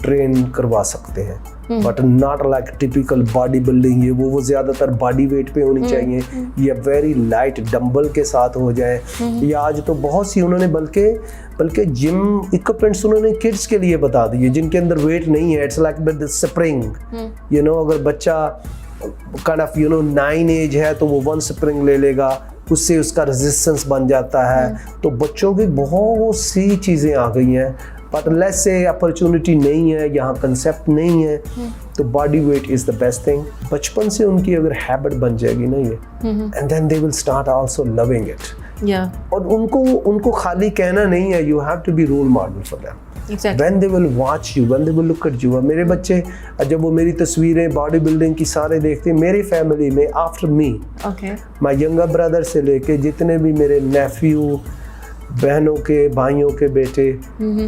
ट्रेन करवा सकते हैं, but not like typical body building. ये वो ज़्यादातर बॉडी वेट पे होनी चाहिए, या वेरी लाइट डंबल के साथ हो जाए, या आज तो बहुत सी उन्होंने बल्कि जिम इक्विपमेंट्स उन्होंने किड्स के लिए बता दिए जिनके अंदर वेट नहीं है। It's like with spring, you know, अगर बच्चा काइंड ऑफ 9 एज है तो वो 1 स्प्रिंग ले लेगा, उससे उसका रेजिस्टेंस बन जाता है। तो बच्चों की बहुत सी चीज़ें आ गई हैं, बट लेट्स से अपॉर्चुनिटी नहीं है, यहाँ कंसेप्ट नहीं है, तो body weight is the best thing. बचपन से उनकी अगर हैबिट बन जाएगी ना ये, and then they will start also loving it. और उनको खाली कहना नहीं है, you have to be role model for them. When they will watch you, when they will look at you। मेरे बच्चे जब वो मेरी तस्वीरें बॉडी बिल्डिंग की सारे देखते हैं, मेरी फैमिली में after me, my younger brother से लेके जितने भी मेरे नेफ्यू, बहनों के, भाइयों के बेटे,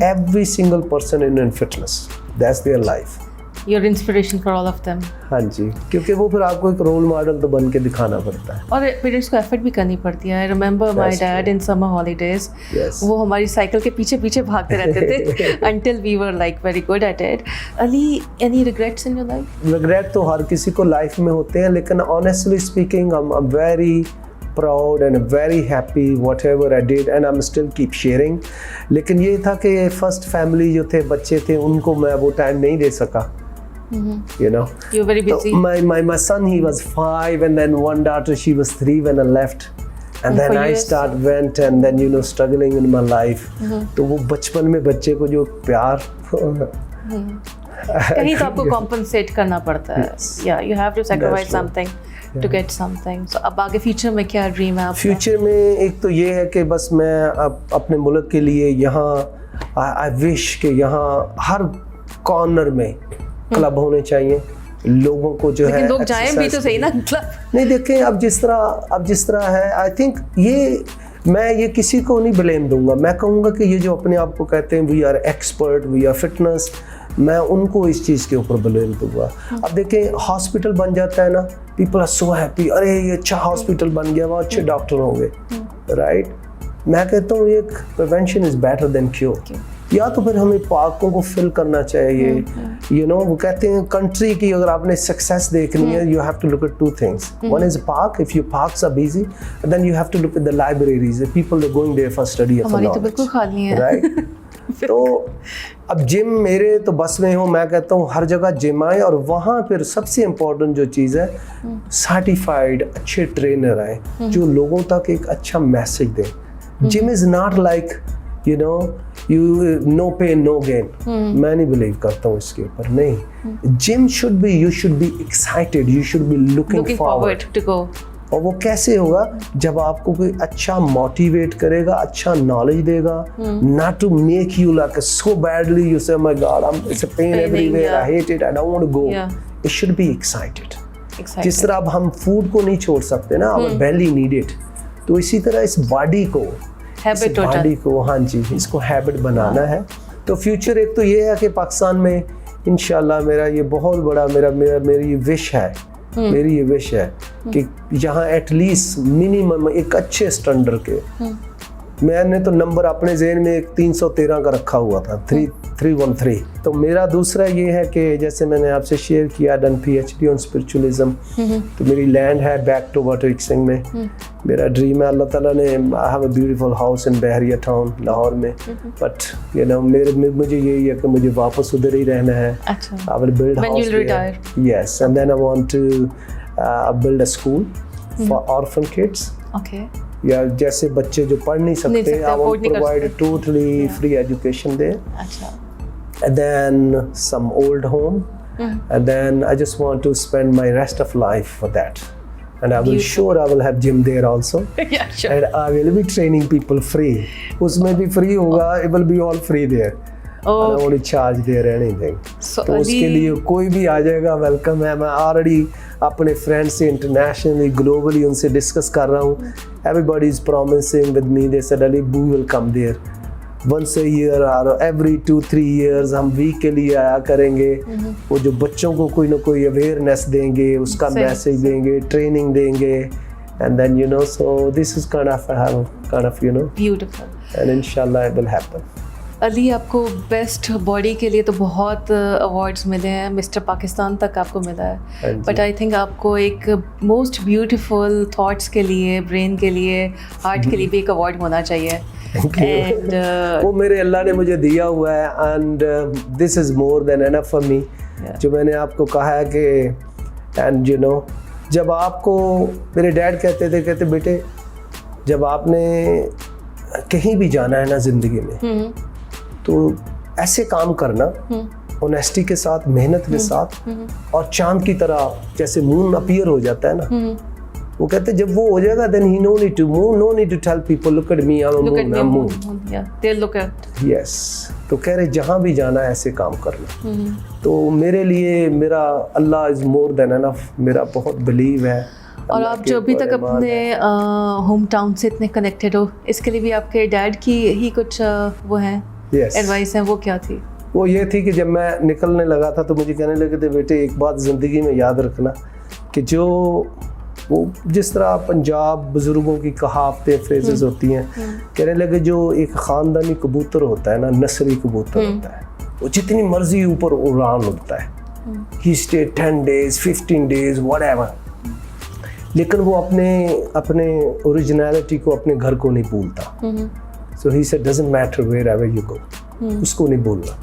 every single person in fitness, that's their life. You're inspiration for all of them। हाँ जी, क्योंकि वो फिर आपको एक रोल मॉडल तो बन के दिखाना पड़ता है, और पेरेंट्स को एफर्ट भी करनी पड़ती है। I remember my dad in summer holidays, वो हमारी साइकिल के पीछे पीछे भागते रहते थे until we were like very good at it। Ali, any regrets in your life? Regret तो हर किसी को लाइफ में होते हैं, लेकिन honestly speaking I'm very proud and very happy whatever I did, and I'm still keep sharing। लेकिन ये था कि फर्स्ट फैमिली जो थे, बच्चे थे, उनको मैं वो टाइम नहीं दे सका। You know, you're very busy। so my son, he was 5, and then one daughter, she was 3 when I left, and then I went and then struggling in my life। तो वो बचपन में बच्चे को जो प्यार कहीं तो आपको कॉम्पनसेट करना पड़ता है। Yeah, you have to sacrifice something to get something। So अब आगे फ्यूचर में क्या ड्रीम है आपका? फ्यूचर में एक तो ये है कि बस मैं अपने मुल्क के लिए यहाँ आई विश कि यहाँ हर कॉर्नर में क्लब होने चाहिए, लोगों को जो है लोग जाएं भी तो सही ना क्लब। नहीं, देखें अब जिस तरह है, आई थिंक मैं किसी को नहीं ब्लेम दूंगा। मैं कहूँगा कि ये जो अपने आप को कहते हैं we are expert, we are fitness, मैं उनको इस चीज़ के ऊपर ब्लेम दूंगा। अब देखें हॉस्पिटल बन जाता है ना, पीपल आर सो हैप्पी, अरे ये अच्छा हॉस्पिटल बन गया, वहाँ अच्छे डॉक्टर होंगे, राइट? मैं कहता हूँ ये prevention is better than cure. या तो फिर हमें पार्कों को फिल करना चाहिए, वो कहते हैं कंट्री की अगर आपने सक्सेस देखनी है, you have to look at 2 things. One is park, if your parks are busy, then you have to look at the libraries, people are going there for study of knowledge. तो बिल्कुल खाली है, right? तो अब gym मेरे तो बस में हो, मैं कहता हूँ हर जगह जिम आए, और वहाँ फिर सबसे इम्पोर्टेंट जो चीज़ है, सर्टिफाइड अच्छे ट्रेनर आए जो लोगों तक एक अच्छा मैसेज दें। Gym is not like no pain no gain. मैं नहीं बिलीव करता हूँ इसके ऊपर, नहीं। Gym should be, you should be excited, you should be looking forward to go. और वो कैसे होगा? जब आपको कोई अच्छा मोटिवेट करेगा, अच्छा नॉलेज देगा, not to make you like so badly you say my god I am it's a pain everywhere, I hate it, I don't want to go. It should be excited. जिस तरह अब हम food को नहीं छोड़ सकते ना, आवर बेली नीड इट, तो इसी तरह इस बॉडी को हाँ जी, इसको हैबिट बनाना है। तो फ्यूचर एक तो ये है कि पाकिस्तान में इंशाल्लाह मेरा ये बहुत बड़ा मेरी विश है, मेरी ये विश है कि यहाँ एटलीस्ट मिनिमम एक अच्छे स्टैंडर्ड के, मैंने तो नंबर अपने ज़हन में एक 313 का रखा हुआ था, 313। तो मेरा दूसरा ये है कि जैसे मैंने आपसे शेयर किया, डन PhD ऑन स्पिरिचुअलिज्म, तो मेरी लैंड है बैक टू वाटर एक्सिंग में। मेरा ड्रीम है, अल्लाह ताला ने, I have a beautiful house in Bahria town Lahore में, बट मुझे यही है कि मुझे वापस उधर ही रहना है। I will build house, yes, and then I want to build a school for orphan kids. या जैसे बच्चे जो पढ़ नहीं सकते, I want to provide totally free education there. and then some old home, and then I just want to spend my rest of life for that. And I will Beautiful. sure I will have gym there also. Yeah, sure. And I will be training people free. उसमें भी free होगा, it will be all free there. I don't want to charge there anything. So तो उसके लिए कोई भी आ जाएगा welcome है. मैं ऑलरेडी अपने फ्रेंड्स से इंटरनेशनली ग्लोबली उनसे डिस्कस कर रहा हूँ. Everybody is promising with me. They said Ali, we will come there. Once a year or every 2-3 years हम वीक के लिए आया करेंगे. वो जो बच्चों को कोई ना कोई अवेयरनेस देंगे, उसका मैसेज देंगे, ट्रेनिंग देंगे. And then so this is kind of beautiful. and inshallah it will happen. Ali, आपको बेस्ट बॉडी के लिए तो बहुत अवार्ड्स मिले हैं, मिस्टर पाकिस्तान तक आपको मिला हाँ है, जी। बट आई थिंक आपको एक मोस्ट ब्यूटीफुल थॉट्स के लिए, ब्रेन के लिए, हार्ट के लिए भी एक अवार्ड होना चाहिए. एंड वो मेरे अल्लाह ने मुझे दिया हुआ है. And this is more than enough for me. जो मैंने आपको कहा है कि एंड जब आपको मेरे डैड कहते बेटे, जब आपने कहीं भी जाना है ना ज़िंदगी में, तो ऐसे काम करना ऑनेस्टी के साथ, मेहनत के साथ, और चांद की तरह जैसे मून अपीयर हो जाता है ना, वो कहते जब वो हो जाएगा then he no need to tell people look at me, I'm a moon. Yeah, they'll look at. Yes. तो कह रहे जहाँ भी जाना है ऐसे काम करना. तो मेरे लिए मेरा अल्लाह इज मोर देन एनफ. मेरा बहुत बिलीव है. और आप जो अभी तक अपने होम टाउन से इतने कनेक्टेड हो, इसके लिए भी आपके डैड की ही कुछ वो है एडवाइस है, वो क्या थी? वो ये थी कि जब मैं निकलने लगा था तो मुझे कहने लगे थे बेटे एक बात ज़िंदगी में याद रखना कि वो जिस तरह पंजाब बुज़ुर्गों की कहावतें फ्रेजेस होती हैं, कहने लगे जो एक ख़ानदानी कबूतर होता है ना, नस्ली कबूतर होता है, वो जितनी मर्जी ऊपर उड़ान उड़ता है. ही स्टे 10 days 15 days whatever, लेकिन वो अपने ओरिजिनलिटी को, अपने घर को नहीं भूलता. So he said doesn't matter wherever you go, उसको नहीं भूलना.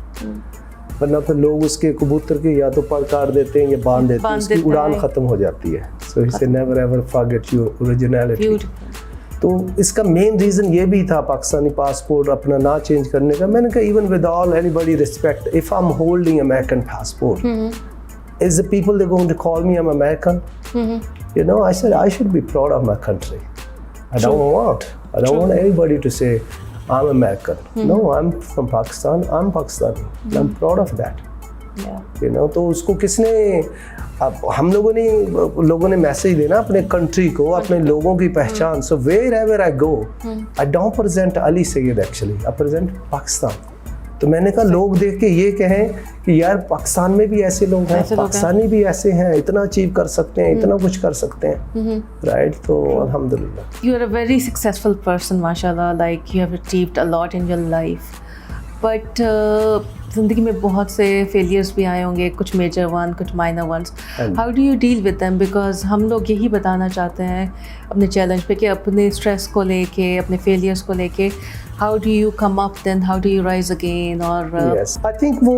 वरना फिर लोग उसके कबूतर के या तो पर काट देते हैं या बांध देते हैं, उसकी उड़ान ख़त्म हो जाती है. So he said never ever forget your originality. तो इसका मेन रीज़न ये भी था पाकिस्तानी पासपोर्ट अपना ना चेंज करने का. मैंने कहा even with all anybody respect, if I am holding American passport, is the people they're going to call me I'm American? I said I should be proud of my country. I don't want anybody to say I'm American. No, I'm from Pakistan. I'm Pakistani. And I'm proud of that. Yeah. तो उसको किसने, अब हम लोगों ने message देना अपने country को, अपने लोगों की पहचान. So wherever I go, I don't present Ali Sayyed actually. I present Pakistan. तो मैंने कहा लोग देख के ये कहें कि यार पाकिस्तान में भी ऐसे लोग हैं, पाकिस्तानी भी ऐसे हैं, इतना अचीव कर सकते हैं, इतना कुछ कर सकते हैं. राइट. तो अल्हम्दुलिल्लाह. You are a very successful person माशाल्लाह, like you have achieved a lot in your life. But ज़िंदगी में बहुत से फेलियर्स भी आए होंगे, कुछ मेजर वन, कुछ minor ones. How do you deal with them? Because हम लोग यही बताना चाहते हैं अपने चैलेंज पे कि अपने स्ट्रेस को लेके, अपने फेलियर्स को लेके, how do you come up, then how do you rise again? और आई थिंक वो,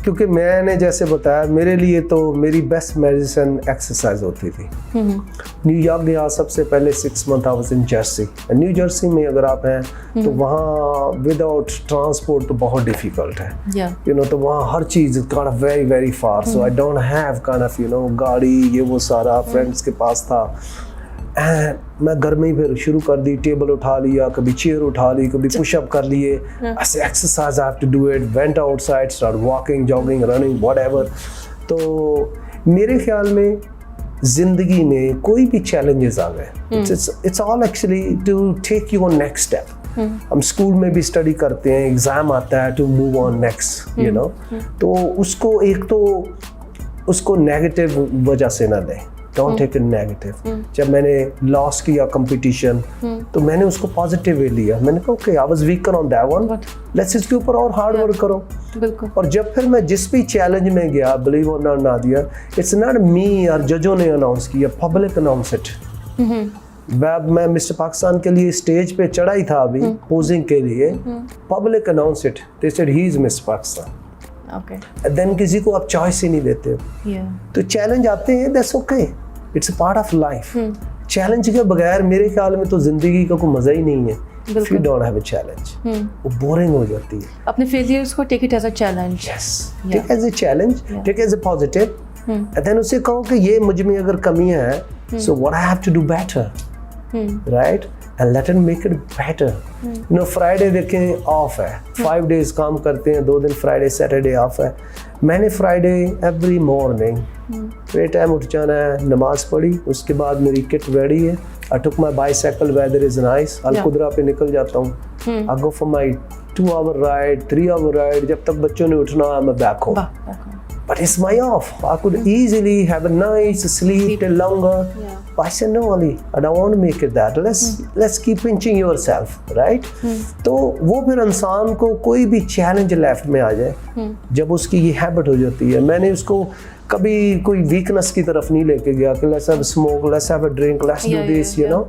क्योंकि मैंने जैसे बताया, मेरे लिए तो मेरी बेस्ट मेडिसिन एक्सरसाइज होती थी. न्यूयॉर्क गया सबसे पहले 6 months I was in Jersey. New Jersey में अगर आप हैं तो वहाँ विदाउट ट्रांसपोर्ट तो बहुत डिफिकल्ट है. तो वहाँ हर चीज़ kind of very very far. So I don't have kind of गाड़ी, ये वो सारा फ्रेंड्स के पास था. एंड मैं घर में ही फिर शुरू कर दी, टेबल उठा लिया, कभी चेयर उठा ली, कभी पुशअप कर लिए. ऐसे exercise I have to do it. Went outside, start walking, jogging, running, whatever. तो मेरे ख्याल में ज़िंदगी में कोई भी चैलेंजेस आ गए, it's all actually to take you on next step. हम स्कूल में भी स्टडी करते हैं, एग्ज़ाम आता है टू मूव ऑन नेक्स्ट, तो उसको एक तो उसको नेगेटिव वजह से ना दें. Don't take it negative. जब मैंने लॉस किया कंपटीशन तो मैंने उसको पॉजिटिव वे लिया. मैंने कहा okay, I was weaker on that one, let's इसके ऊपर और हार्ड वर्क करो. बिल्कुल. और जब फिर मैं जिस भी चैलेंज में गया, बिलीव और not Nadia, it's not me और जजों ने अनाउंस किया, पब्लिक अनाउंस इट. मैं मिस्टर पाकिस्तान के लिए स्टेज पे चढ़ा ही था अभी पोजिंग के लिए. Public announce it, they said he is mister Pakistan. Okay. Then किसी को आप चॉइस ही नहीं देते हो. तो चैलेंज आते हैं, that's okay, it's a part of life. Challenge के बगैर मेरे ख्याल में तो ज़िंदगी का कोई मज़ा ही नहीं है. if you don't have a challenge, वो boring हो जाती है. अपने failures को take it as a challenge. Yes, take as a challenge, take as a positive, and then उसे कहो कि ये मुझ में अगर कमियां हैं, so what I have to do better, right? And let it make it better. You know, Friday देखें off है, 5 days काम करते हैं, 2 दिन Friday, Saturday off है. मैंने Friday every morning मेरे टाइम उठ जाना है, नमाज पढ़ी, उसके बाद मेरी किट रेडी है. I took my bicycle, weather is nice, अलकुदरा पे निकल जाता हूँ. I go for my 2-hour ride, 3-hour ride, जब तक बच्चों ने उठना है मैं back home. But it's my off. I could easily have a nice sleep till longer. But I said no, Ali, I don't want to make it that. Let's keep pinching yourself, right? तो वो फिर इंसान को कोई भी challenge left में आ जाए, जब उसकी ये हैबिट हो जाती है. मैंने उसको कभी कोई वीकनेस की तरफ नहीं लेके गया कि let's have a smoke, let's have a drink, let's do this, you know.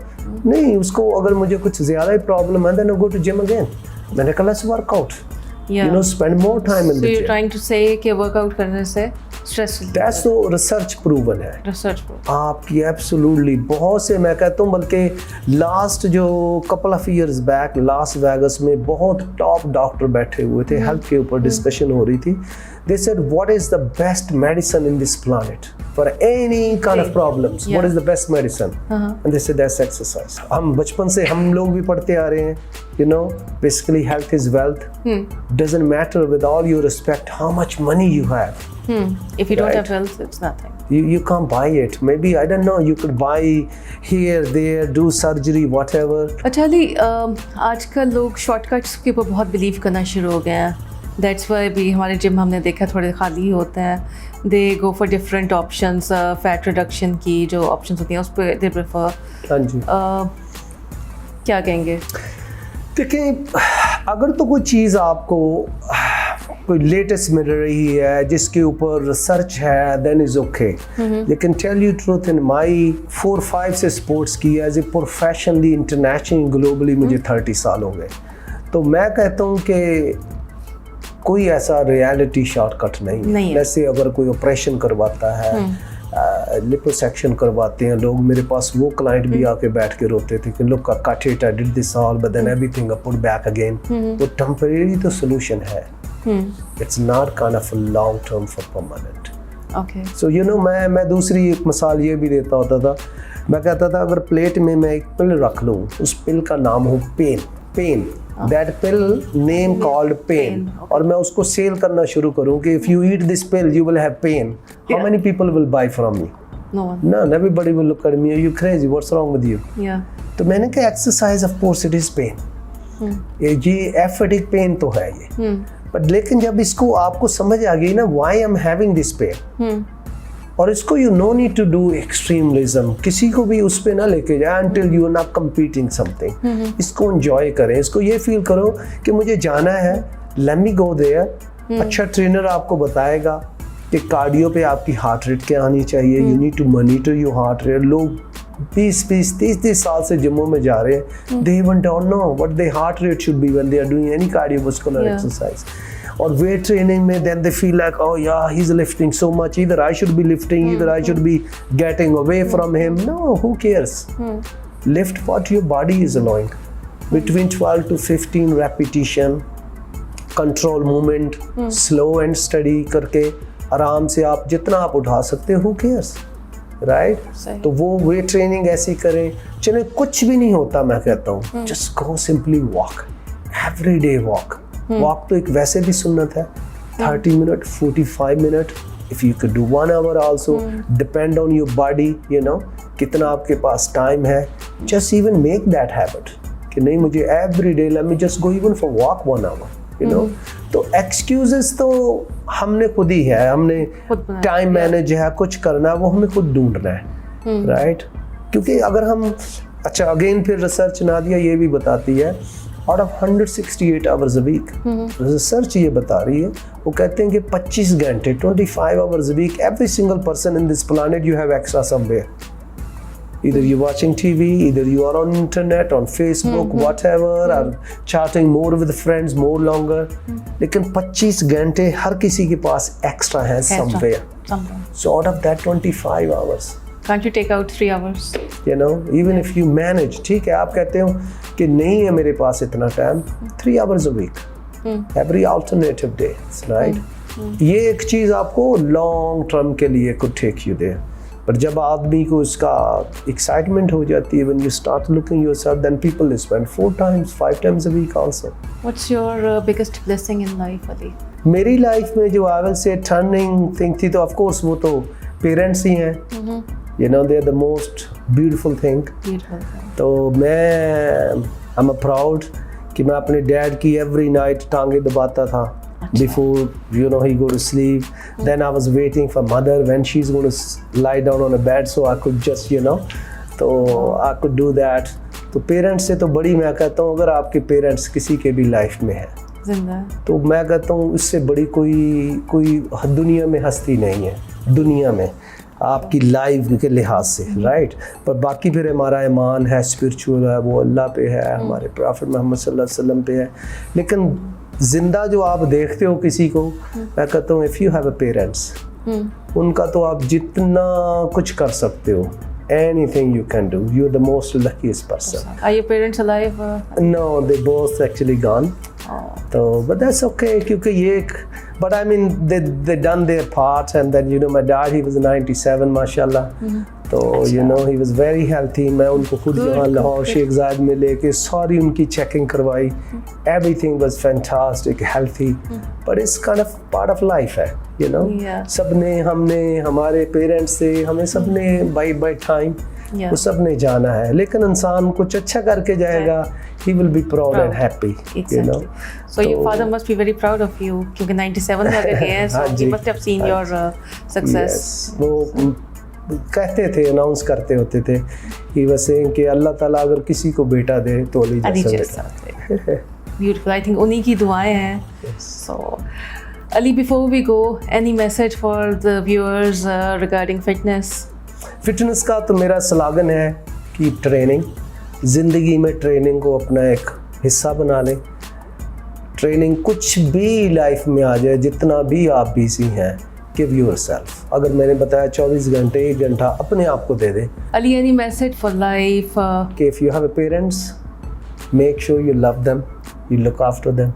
नहीं, उसको अगर मुझे कुछ ज़्यादा ही प्रॉब्लम है, then I go to gym again. मैंने कहा let's work out. You know, spend more time in the gym. So you're trying to say कि workout करने से stress relief. That's so research proven है. Research proven. आपकी absolutely बहुत से मैं कहता हूँ, बल्कि last जो couple of years back Las Vegas में बहुत top डॉक्टर बैठे हुए थे, हेल्थ के ऊपर डिस्कशन हो रही थी. They said, what is the best medicine in this planet for any kind of problems? What is the best medicine? And they said that's exercise. हम बचपन से हम लोग भी पढ़ते आ रहे हैं, you know, basically health is wealth. Doesn't matter, with all your respect, how much money you have. If you don't have health, it's nothing. You can't buy it. Maybe, I don't know, you could buy here, there, do surgery, whatever. अच्छा अली, आजकल लोग shortcuts के ऊपर बहुत believe करना शुरू हो गए हैं. दैट्स वाई भी हमारे जिम हमने देखा थोड़े खाली होते हैं. They go for different options, fat reduction की जो ऑप्शंस होती हैं उस पर दे प्रेफर. हाँ जी. क्या कहेंगे? देखिए, अगर तो कोई चीज़ आपको कोई लेटेस्ट मिल रही है जिसके ऊपर रिसर्च है, देन इज़ ओके. लेकिन tell you truth, in my 4-5 से स्पोर्ट्स की as a professionally international globally मुझे 30 साल हो गए. तो मैं कहता हूँ कि कोई ऐसा रियलिटी शॉर्टकट नहीं है. जैसे अगर कोई ऑपरेशन करवाता है, लिपोसेक्शन करवाते हैं लोग, मेरे पास वो क्लाइंट भी आके बैठ के रोते थे कि look I cut it, I did this all but then everything I put back again. वो टेम्परेरी तो सोल्यूशन है, it's not kind of a long term for permanent. Okay. So you know, मैं दूसरी एक मिसाल ये भी देता होता था. मैं कहता था अगर प्लेट में मैं एक पिल रख लूँ, उस पिल का नाम हो pen, that pill name called pain, और मैं उसको सेल करना शुरू करूँ कि if you eat this pill you will have pain. How many people will buy from me? No one. None. Everybody will look at me, are you crazy? What's wrong with you? Yeah. तो मैंने कहा exercise of course it is pain. ये एफेटिक pen तो है ये, but लेकिन जब इसको आपको समझ आ गई ना why I'm having this pain, और इसको you no need to do extremism, किसी को भी उस पे ना लेके जाए until you are not competing something. इसको एंजॉय करें, इसको ये फील करो कि मुझे जाना है, let me go there. अच्छा ट्रेनर आपको बताएगा कि कार्डियो पे आपकी हार्ट रेट क्या आनी चाहिए, you need to monitor your heart rate. लोग 20-30 साल से जिमों में जा रहे हैं, they even don't know what their heart rate should be when they are doing any cardiovascular exercise. और वेट ट्रेनिंग में then they feel like, oh yeah, he's lifting so much, either I should be lifting, either I should be getting away from him. No, who cares? Lift what your body is allowing. Between 12 to 15 repetition, control movement, slow and steady करके आराम से आप जितना आप उठा सकते हो, who cares? Right? तो वो वेट ट्रेनिंग ऐसी करें. चले कुछ भी नहीं होता, मैं कहता हूँ just go simply walk, everyday walk. Walk तो एक वैसे भी सुन्नत है. 30 minute, 45 minute, if you can do 1 hour also, depend on your body, you know कितना आपके पास टाइम है. Just even make that habit कि नहीं मुझे every day let me just go even for walk 1 hour, you know. तो excuses तो हमने खुद ही है, हमने टाइम मैनेज है, कुछ करना है वो हमें खुद ढूंढना है, राइट? क्योंकि अगर हम, अच्छा अगेन फिर रिसर्च नादिया ये भी बताती है, out of 168 hours a week, research ये बता रही है, वो कहते हैं कि 25 घंटे 25 hours a week, every single person in this planet you have extra somewhere. Either you're watching TV, either you are on internet, on Facebook, whatever, or chatting more with friends more longer. लेकिन 25 घंटे हर किसी के पास extra है somewhere. So out of that 25 hours, Can't you take out 3 hours? You know, even if you manage, ठीक है, आप कहते हो कि नहीं है मेरे पास इतना time, 3 hours a week, every alternative day, right? ये एक चीज़ आपको लॉन्ग टर्म के लिए could take you there. पर जब आदमी को इसका एक्साइटमेंट हो जाती है, when you start looking yourself, then people spend 4 times, 5 times a week also. What's your biggest blessing in life, Ali? मेरी लाइफ में जो I will say turning thing थी, तो of course वो तो पेरेंट्स ही हैं, you know, they are the most beautiful thing. Beautiful. तो मैं I'm proud कि मैं अपने डैड की every night टांगे दबाता था before, you know, he go to sleep. Then I was waiting for mother when she's going to lie down on a bed, so I could just, you know, तो I could do that. तो parents से तो बड़ी, मैं कहता हूँ, अगर आपके पेरेंट्स किसी के भी लाइफ में है जिंदा, तो मैं कहता हूँ उससे बड़ी कोई दुनिया में हस्ती नहीं है, दुनिया में आपकी लाइफ के लिहाज से, राइट। पर बाकी फिर हमारा ईमान है, स्पिरिचुअल है, वो अल्लाह पे है, हमारे प्रॉफिट मोहम्मद सल्लल्लाहु अलैहि वसल्लम पे है। लेकिन जिंदा जो आप देखते हो किसी को, मैं कहता हूँ if you have a parents, उनका तो आप जितना कुछ कर सकते हो, anything you can do, you're the most luckiest person. Are your parents alive? No, they both actually gone. So, but that's okay, क्योंकि ये एक, but I mean they done their part, and then you know my dad, he was 97 माशाल्लाह, तो you know he was very healthy. मैं उनको खुद यहाँ लाहौर शेख ज़ायद में लेके सारी उनकी चेकिंग करवाई, everything was fantastic, healthy, but it's kind of part of life है, you know. सबने, हमने, हमारे पेरेंट्स से हमें सबने by time वो सब ने जाना है, लेकिन इंसान कुछ अच्छा करके जाएगा, he will be proud and happy, you know. So your father must be very proud of you, क्योंकि 97 हो गए हैं, so he must have seen your success. Yes, वो कहते थे, अनाउंस करते होते थे, he was saying कि अल्लाह ताला अगर किसी को बेटा दे तो अली जैसा बेटा। Beautiful, I think उन्हीं की दुआएं हैं. So Ali, before we go, any message for the viewers regarding fitness? Fitness का तो मेरा स्लोगन है कि ट्रेनिंग, ज़िंदगी में ट्रेनिंग को अपना एक हिस्सा बना लें। ट्रेनिंग कुछ भी लाइफ में आ जाए, जितना भी आप बिजी हैं, गिव योरसेल्फ। अगर मैंने बताया 24 घंटे, 1 घंटा अपने आप को दे दें। Ali, any message for life? कि if you have a parents, make sure you love them, you look after them.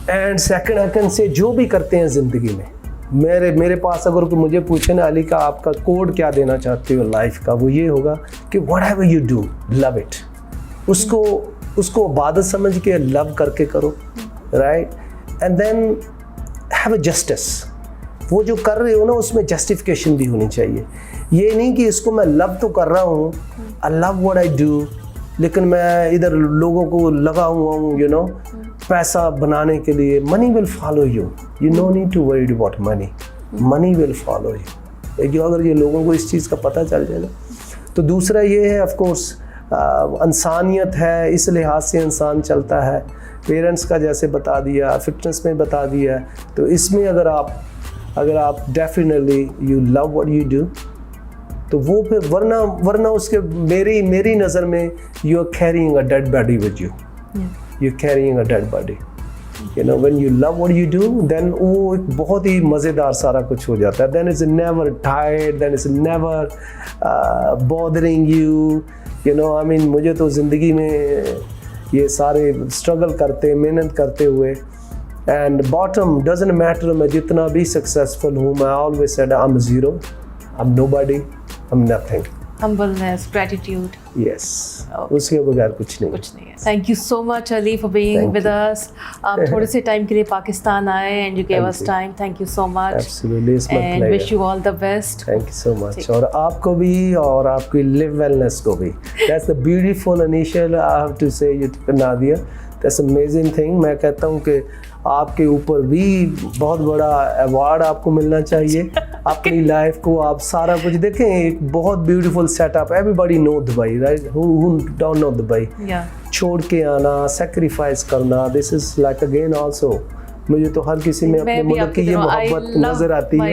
And second, I can say, जो भी करते हैं ज़िंदगी में, मेरे पास अगर कोई मुझे पूछे ना, अली का आपका कोड क्या देना चाहते हो लाइफ का, वो ये होगा कि whatever you do, love it. उसको इबादत समझ के लव करके करो, right. And then have a justice. वो जो कर रहे हो ना, उसमें जस्टिफिकेशन भी होनी चाहिए। ये नहीं कि इसको मैं लव तो कर रहा हूँ, I love what I do, लेकिन मैं इधर लोगों को लगा हुआ हूँ, यू नो, पैसा बनाने के लिए। Money will follow you, you no need to worry about money, money will follow you. जो अगर ये लोगों को इस चीज़ का पता चल जाएगा। तो दूसरा ये है, ऑफ कोर्स इंसानियत है, इस लिहाज से इंसान चलता है। पेरेंट्स का जैसे बता दिया, फिटनेस में बता दिया, तो इसमें अगर आप definitely you love what you do, तो वो फिर वरना उसके मेरी नज़र में you are carrying a dead body with you, you carrying a dead body, you know. When you love what you do, then वो एक बहुत ही मज़ेदार सारा कुछ हो जाता है। Then it's never tired, then it's never bothering you, you know. I mean, मुझे तो ज़िंदगी में ये सारे स्ट्रगल करते, मेहनत करते हुए, एंड बॉटम डजंट मैटर, मैं जितना भी सक्सेसफुल हूँ, मैं always said I am zero, I am nobody, I am nothing. Humbleness, gratitude. Yes. उसके बगैर कुछ नहीं है। Thank you so much, Ali, for being with us. आप थोड़े से टाइम के लिए पाकिस्तान आए and you gave us time. Thank you so much. Absolutely, it's my pleasure. And wish you all the best. Thank you so much. और आपको भी, और आपकी live wellness को भी. That's the beautiful initial I have to say, Nadia. That's amazing thing. मैं कहता हूँ कि आपके ऊपर भी बहुत बड़ा अवार्ड आपको मिलना चाहिए। अपनी लाइफ को आप सारा कुछ देखें, एक बहुत beautiful setup. Everybody know Dubai, right? Who don't know Dubai. छोड़ के आना, सेक्रीफाइस करना, this is like again also, मुझे तो हर किसी में अपने मुल्क की ये मोहब्बत नजर आती है।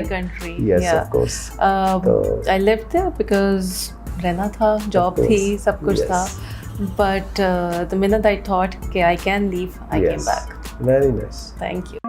Yes, of course. I lived there because रहना था, जॉब थी, सब कुछ था, but the minute I thought, okay, I can leave, I came back. Very nice. Thank you.